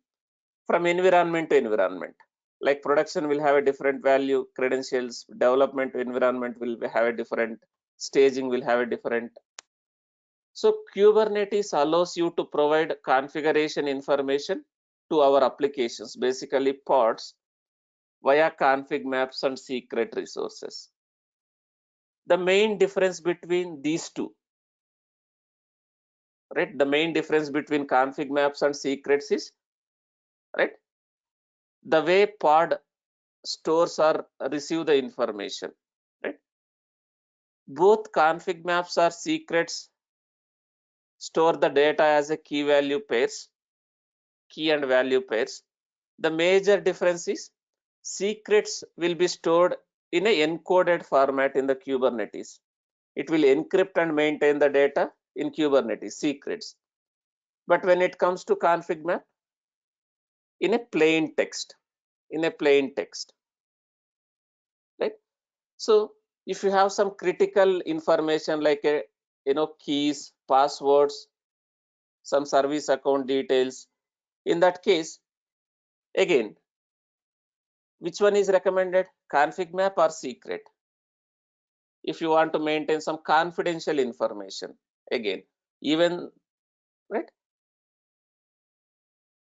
from environment to environment. Like production will have a different value, credentials, development environment will have a different, staging will have a different. So Kubernetes allows you to provide configuration information to our applications, basically pods, via config maps and secret resources. The main difference between these two, right? The main difference between config maps and secrets is, right, the way pod stores or receive the information, right? Both config maps or secrets store the data as a key value pairs, key and value pairs. The major difference is secrets will be stored in a encoded format in the Kubernetes. It will encrypt and maintain the data in Kubernetes, secrets. But when it comes to config map, in a plain text, right? So if you have some critical information like a, keys, passwords, some service account details, in that case, again, which one is recommended, config map or secret? If you want to maintain some confidential information, again, even, right,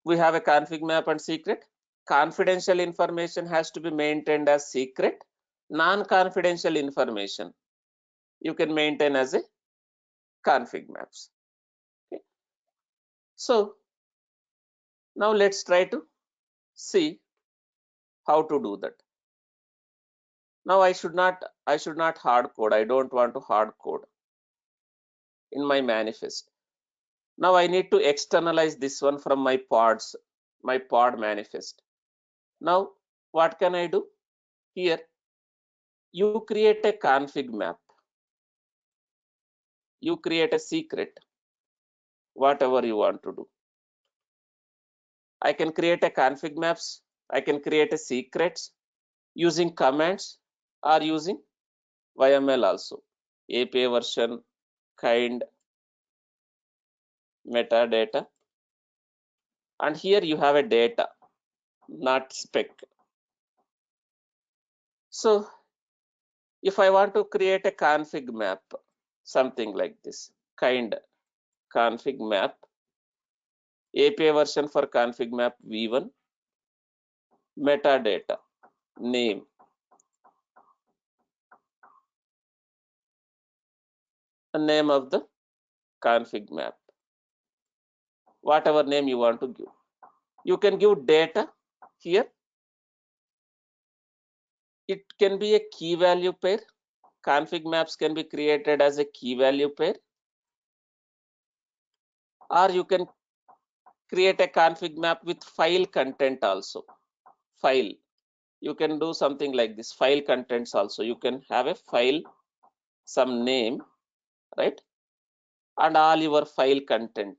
we have a config map and secret. Confidential information has to be maintained as secret. Non-confidential information you can maintain as a config maps. Okay. So now let's try to see how to do that. Now I should not hard code. I don't want to hard code in my manifest. Now I need to externalize this one from my pods, my pod manifest. Now what can I do? Here you create a config map, you create a secret, whatever you want to do. I can create a config maps, I can create a secrets using commands or using YML also. API version, kind, metadata, and here you have a data, not spec. So if I want to create a config map, something like this, kind config map, API version for config map v1, metadata, name, the name of the config map, whatever name you want to give. You can give data here. It can be a key value pair. Config maps can be created as a key value pair, or you can create a config map with file content also. File, you can do something like this. File contents also, you can have a file, some name, right, and all your file content,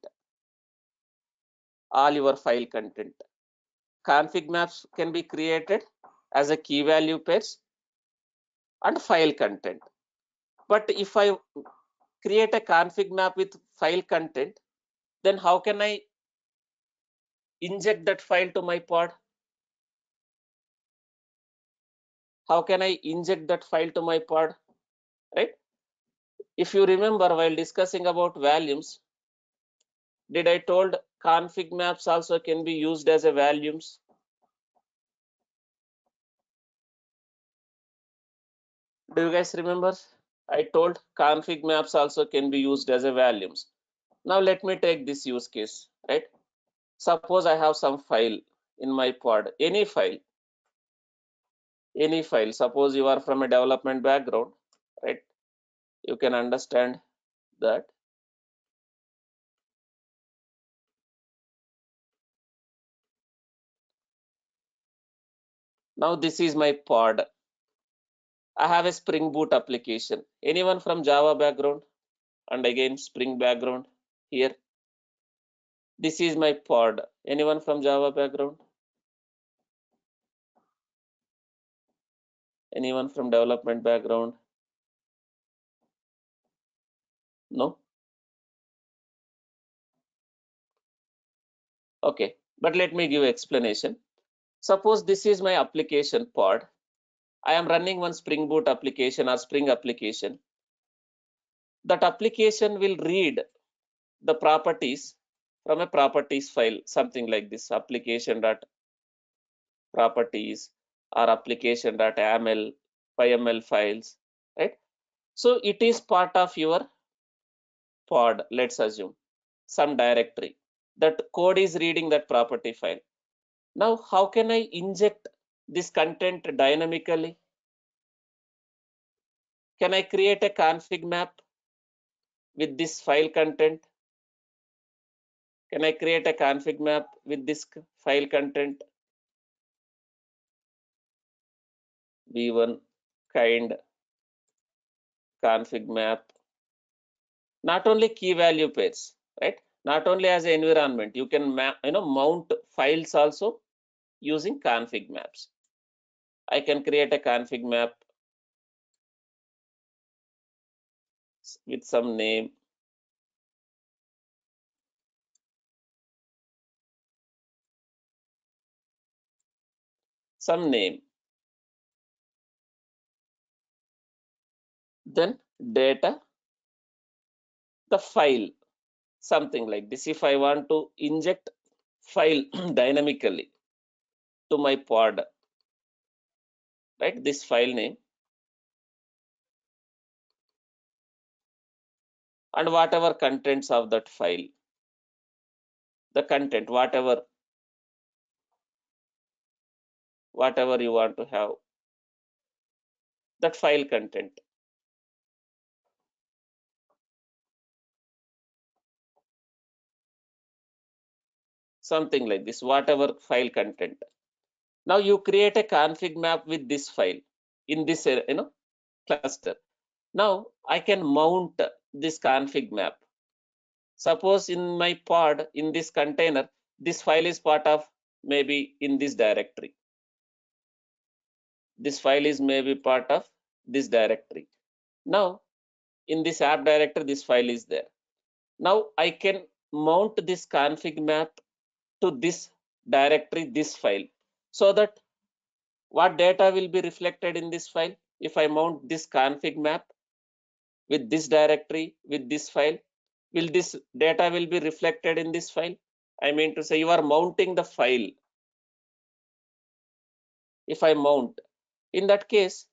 config maps can be created as a key value pairs and file content. But if I create a config map with file content, then how can I inject that file to my pod? How can I inject that file to my pod, right? If you remember, while discussing about volumes, did I told config maps also can be used as a volumes? Do you guys remember? I told config maps also can be used as a volumes. Now let me take this use case, right? Suppose I have some file in my pod, any file. Suppose you are from a development background, right? You can understand that. Now this is my pod. I have a Spring Boot application. Anyone from Java background? And again, Spring background here. This is my pod. Anyone from Java background? Anyone from development background? No? Okay, but let me give explanation. Suppose this is my application pod. I am running one Spring Boot application or Spring application. That application will read the properties from a properties file, something like this, application.properties or application.yaml, YML files, right? So it is part of your pod, let's assume, some directory. That code is reading that property file. Now, how can I inject this content dynamically? Can I create a config map with this file content? Can I create a config map with this file content? V1 kind config map. Not only key value pairs, right? Not only as an environment, you can mount files also using config maps. I can create a config map with some name. Then data, the file, something like this. If I want to inject file dynamically to my pod, right, this file name and whatever contents of that file, the content, whatever you want to have, that file content, something like this, whatever file content. Now you create a config map with this file in this cluster. Now I can mount this config map. Suppose in my pod, in this container, this file is part of maybe in this directory. This file is maybe part of this directory. Now in this app directory, this file is there. Now I can mount this config map to this directory, this file, so that what data will be reflected in this file? If I mount this config map with this directory, with this file, will this data will be reflected in this file? I mean to say, you are mounting the file. If I mount, in that case,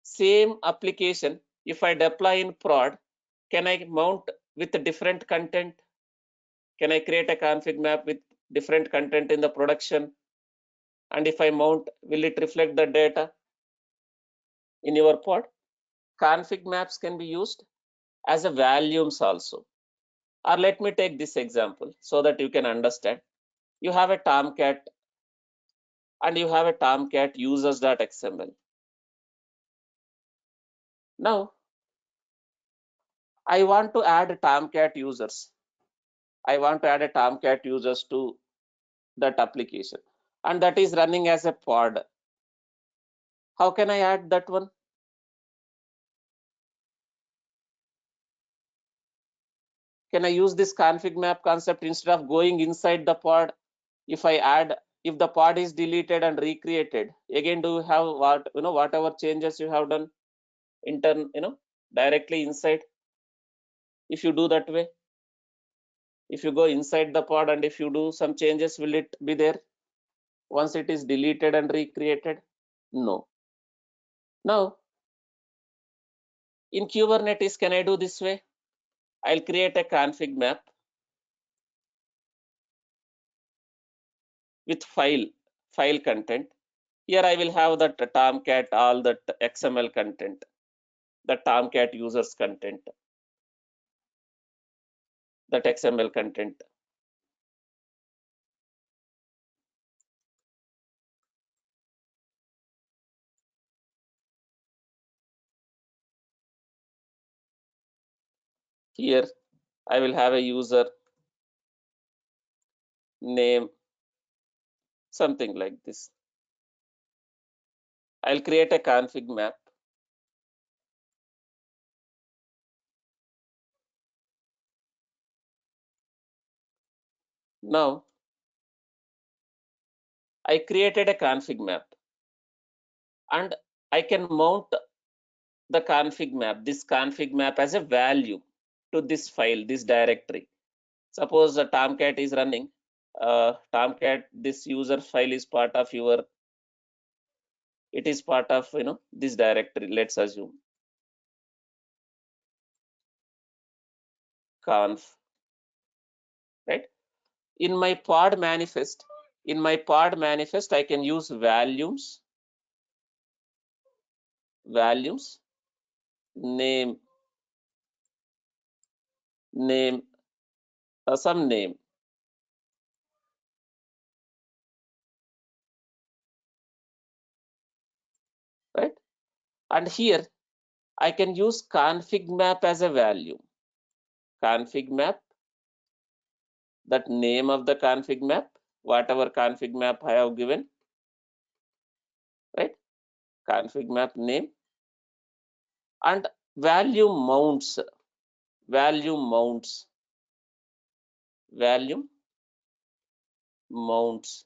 same application, if I deploy in prod, Can I mount with different content? Can I create a config map with different content in the production? And if I mount, will it reflect the data in your pod? Config maps can be used as a values also. Or let me take this example so that you can understand. You have a Tomcat and you have a Tomcat users.xml. Now, I want to add Tomcat users. I want to add a Tomcat users to that application, and that is running as a pod. How can I add that one? Can I use this config map concept instead of going inside the pod? If I add, if the pod is deleted and recreated, again, do you have what, whatever changes you have done directly inside? If you do that way, if you go inside the pod and if you do some changes, will it be there once it is deleted and recreated? No. Now, in Kubernetes, can I do this way? I'll create a config map with file content. Here I will have that Tomcat, all that XML content, the Tomcat users content, that XML content. Here I will have a user name, something like this. I'll create a config map. Now I created a config map and I can mount the config map, this config map as a value to this file, this directory. Suppose the Tomcat is running, Tomcat, this user file is part of your, it is part of this directory. Let's assume conf, right? In my pod manifest, I can use values, name, some name, right? And here I can use config map as a value. Config map, that name of the config map, whatever config map I have given, right? Config map name and value mounts, value mounts, value mounts,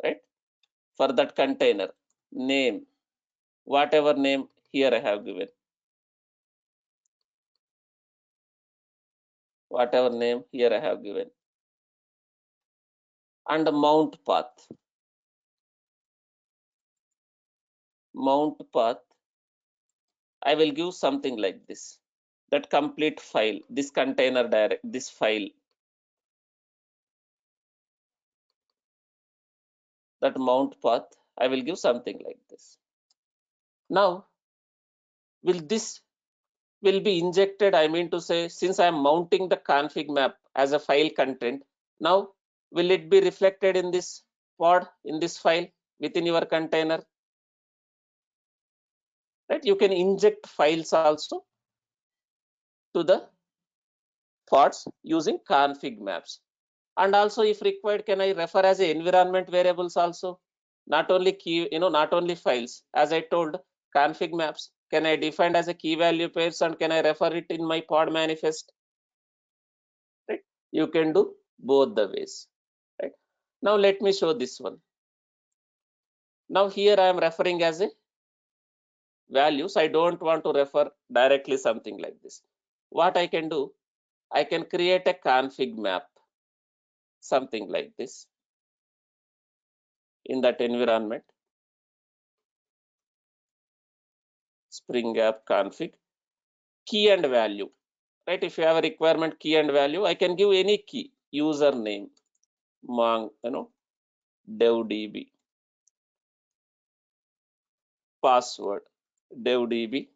right? For that container name, whatever name here I have given, whatever name here I have given, and mount path. Mount path, I will give something like this. That complete file, this container direct, this file, that mount path, I will give something like this. Now, will this will be injected? I mean to say, since I am mounting the config map as a file content, now will it be reflected in this pod, in this file within your container? Right? You can inject files also to the pods using config maps. And also, if required, can I refer as a environment variables also? Not only key, not only files. As I told, config maps, can I define as a key value pairs and can I refer it in my pod manifest? Right? You can do both the ways. Right? Now let me show this one. Now here I am referring as a values. I don't want to refer directly something like this. What I can do, I can create a config map, something like this, in that environment, Spring App config, key and value. right? If you have a requirement key and value, I can give any key, username, devdb, password, devdb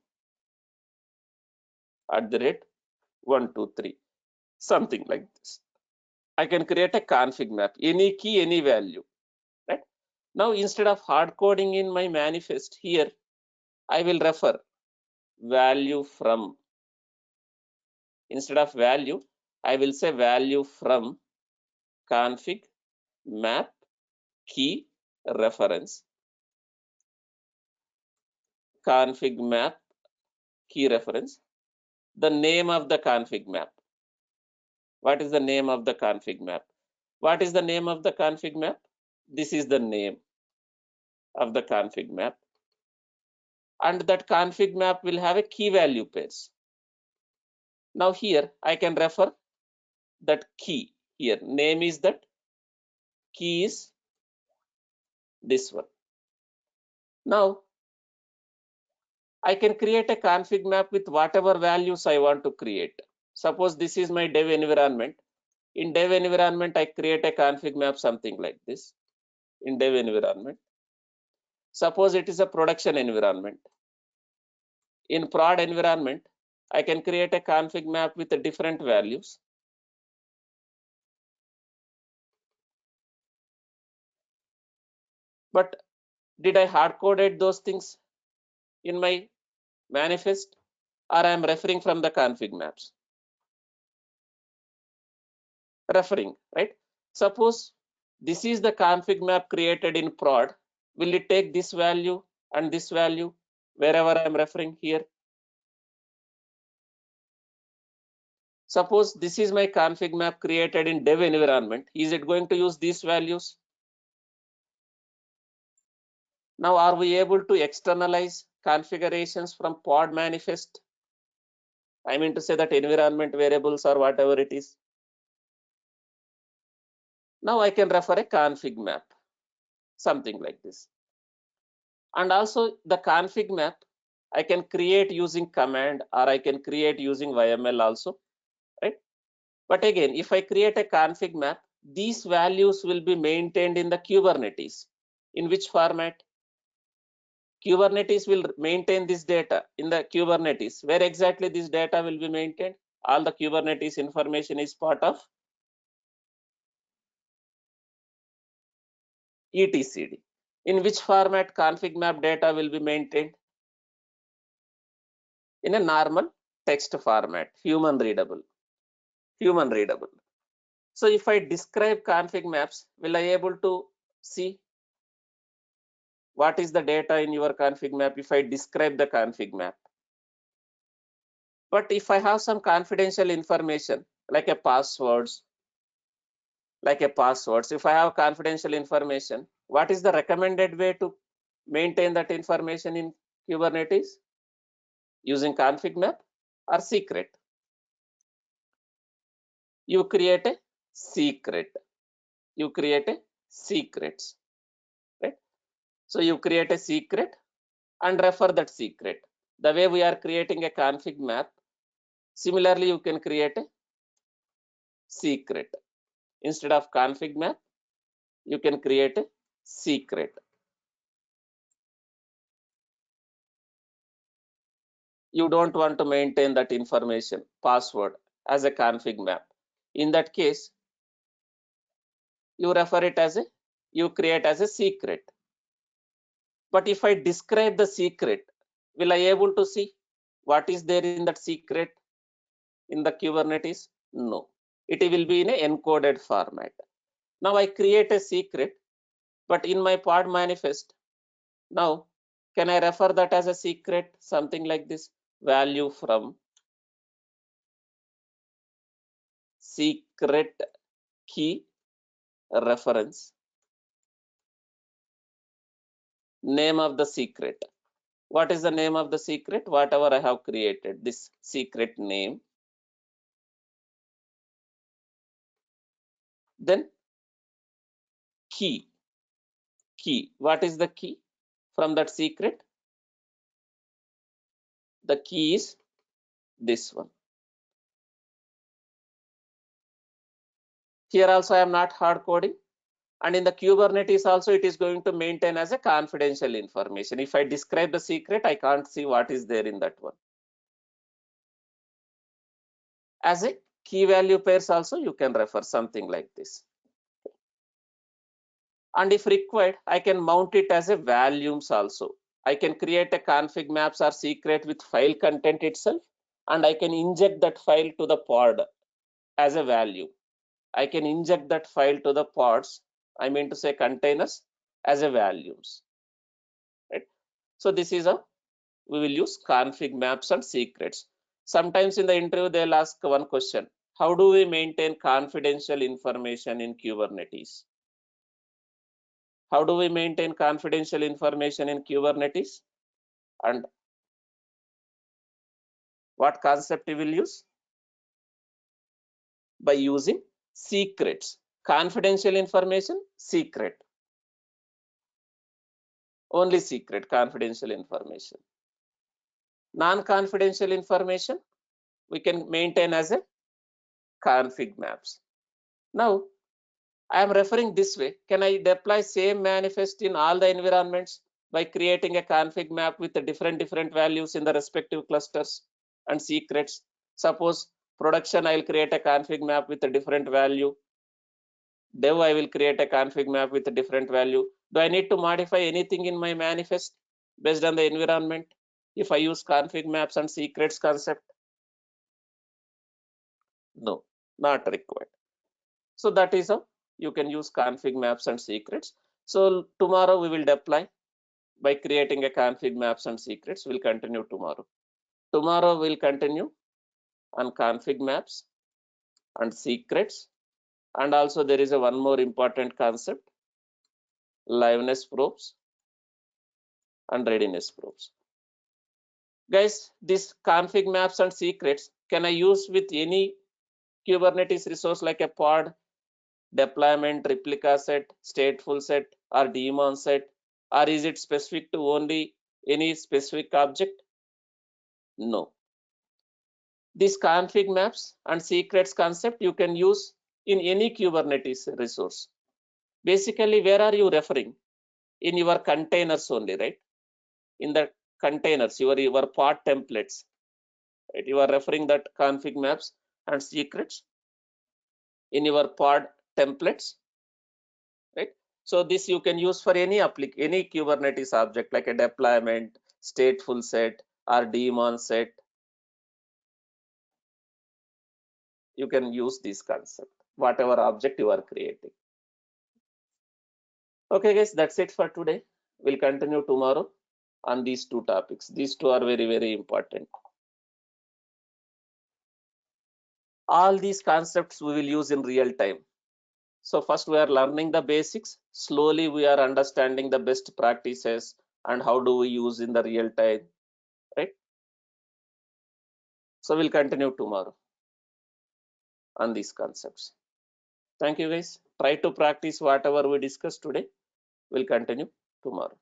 @123, something like this. I can create a config map, any key, any value, right? Now, instead of hard coding in my manifest here, I will refer value from. Instead of value, I will say value from config map key reference, config map key reference, the name of the config map. What is the name of the config map? What is the name of the config map? This is the name of the config map. And that config map will have a key value pairs. Now here I can refer that key here. Name is that, key is this one. Now I can create a config map with whatever values I want to create. Suppose this is my dev environment. In dev environment, I create a config map something like this. In dev environment, suppose it is a production environment. In prod environment, I can create a config map with different values. But did I hard coded those things in my manifest, or I am referring from the config maps? Referring, right? Suppose this is the config map created in prod. Will it take this value and this value wherever I am referring here? Suppose this is my config map created in dev environment. Is it going to use these values? Now, are we able to externalize configurations from pod manifest? I mean to say that environment variables or whatever it is. Now I can refer a config map, something like this. And also the config map, I can create using command, or I can create using YML also, right? But again, if I create a config map, these values will be maintained in the Kubernetes. In which format? Kubernetes will maintain this data in the Kubernetes. Where exactly this data will be maintained? All the Kubernetes information is part of etcd. In which format config map data will be maintained? In a normal text format, human readable. So if I describe config maps, will I able to see what is the data in your config map if I describe the config map? But if I have some confidential information like a passwords, if I have confidential information, what is the recommended way to maintain that information in Kubernetes? Using config map or secret? You create a secret. You create a secrets, right? So you create a secret and refer that secret. The way we are creating a config map, similarly you can create a secret. Instead of config map, you can create a secret. You don't want to maintain that information, password, as a config map. In that case, you refer it as a, you create as a secret. But if I describe the secret, will I able to see what is there in that secret in the Kubernetes? No, it will be in a encoded format. Now I create a secret, but in my pod manifest, now can I refer that as a secret? Something like this, value from secret key reference, name of the secret. What is the name of the secret? Whatever I have created, this secret name. Then key. What is the key from that secret? The key is this one. Here also I am not hard coding. And in the Kubernetes also, it is going to maintain as a confidential information. If I describe the secret, I can't see what is there in that one. As a key value pairs also, you can refer something like this. And if required, I can mount it as a volumes also. I can create a config maps or secret with file content itself, and I can inject that file to the pod as a value. I can inject that file to the pods, I mean to say containers, as a values. Right? So this is a, we will use config maps and secrets. Sometimes in the interview, they'll ask one question: how do we maintain confidential information in Kubernetes? How do we maintain confidential information in Kubernetes? And what concept we will use? By using secrets. Confidential information, secret. Only secret, confidential information. Non-confidential information, we can maintain as a config maps. Now, I am referring this way. Can I deploy same manifest in all the environments by creating a config map with the different values in the respective clusters and secrets? Suppose production, I will create a config map with a different value. Dev, I will create a config map with a different value. Do I need to modify anything in my manifest based on the environment if I use config maps and secrets concept? No, not required. So that is how you can use config maps and secrets. So tomorrow we will deploy by creating a config maps and secrets. We'll continue tomorrow. Tomorrow we'll continue on config maps and secrets. And also there is a one more important concept, liveness probes and readiness probes. Guys, this config maps and secrets, can I use with any Kubernetes resource like a pod, deployment, replica set, stateful set, or daemon set? Or is it specific to only any specific object? No. This config maps and secrets concept you can use in any Kubernetes resource. Basically, where are you referring? In your containers only, right? In the containers, your pod templates, right? You are referring that config maps and secrets in your pod templates, right? So this you can use for any Kubernetes object like a deployment, stateful set, or daemon set. You can use this concept, whatever object you are creating. Okay, guys, that's it for today. We'll continue tomorrow on these two topics. These two are very important. All these concepts we will use in real time. So first we are learning the basics. Slowly we are understanding the best practices and how do we use in the real time, right? So we'll continue tomorrow on these concepts. Thank you, guys. Try to practice whatever we discussed today. We'll continue tomorrow.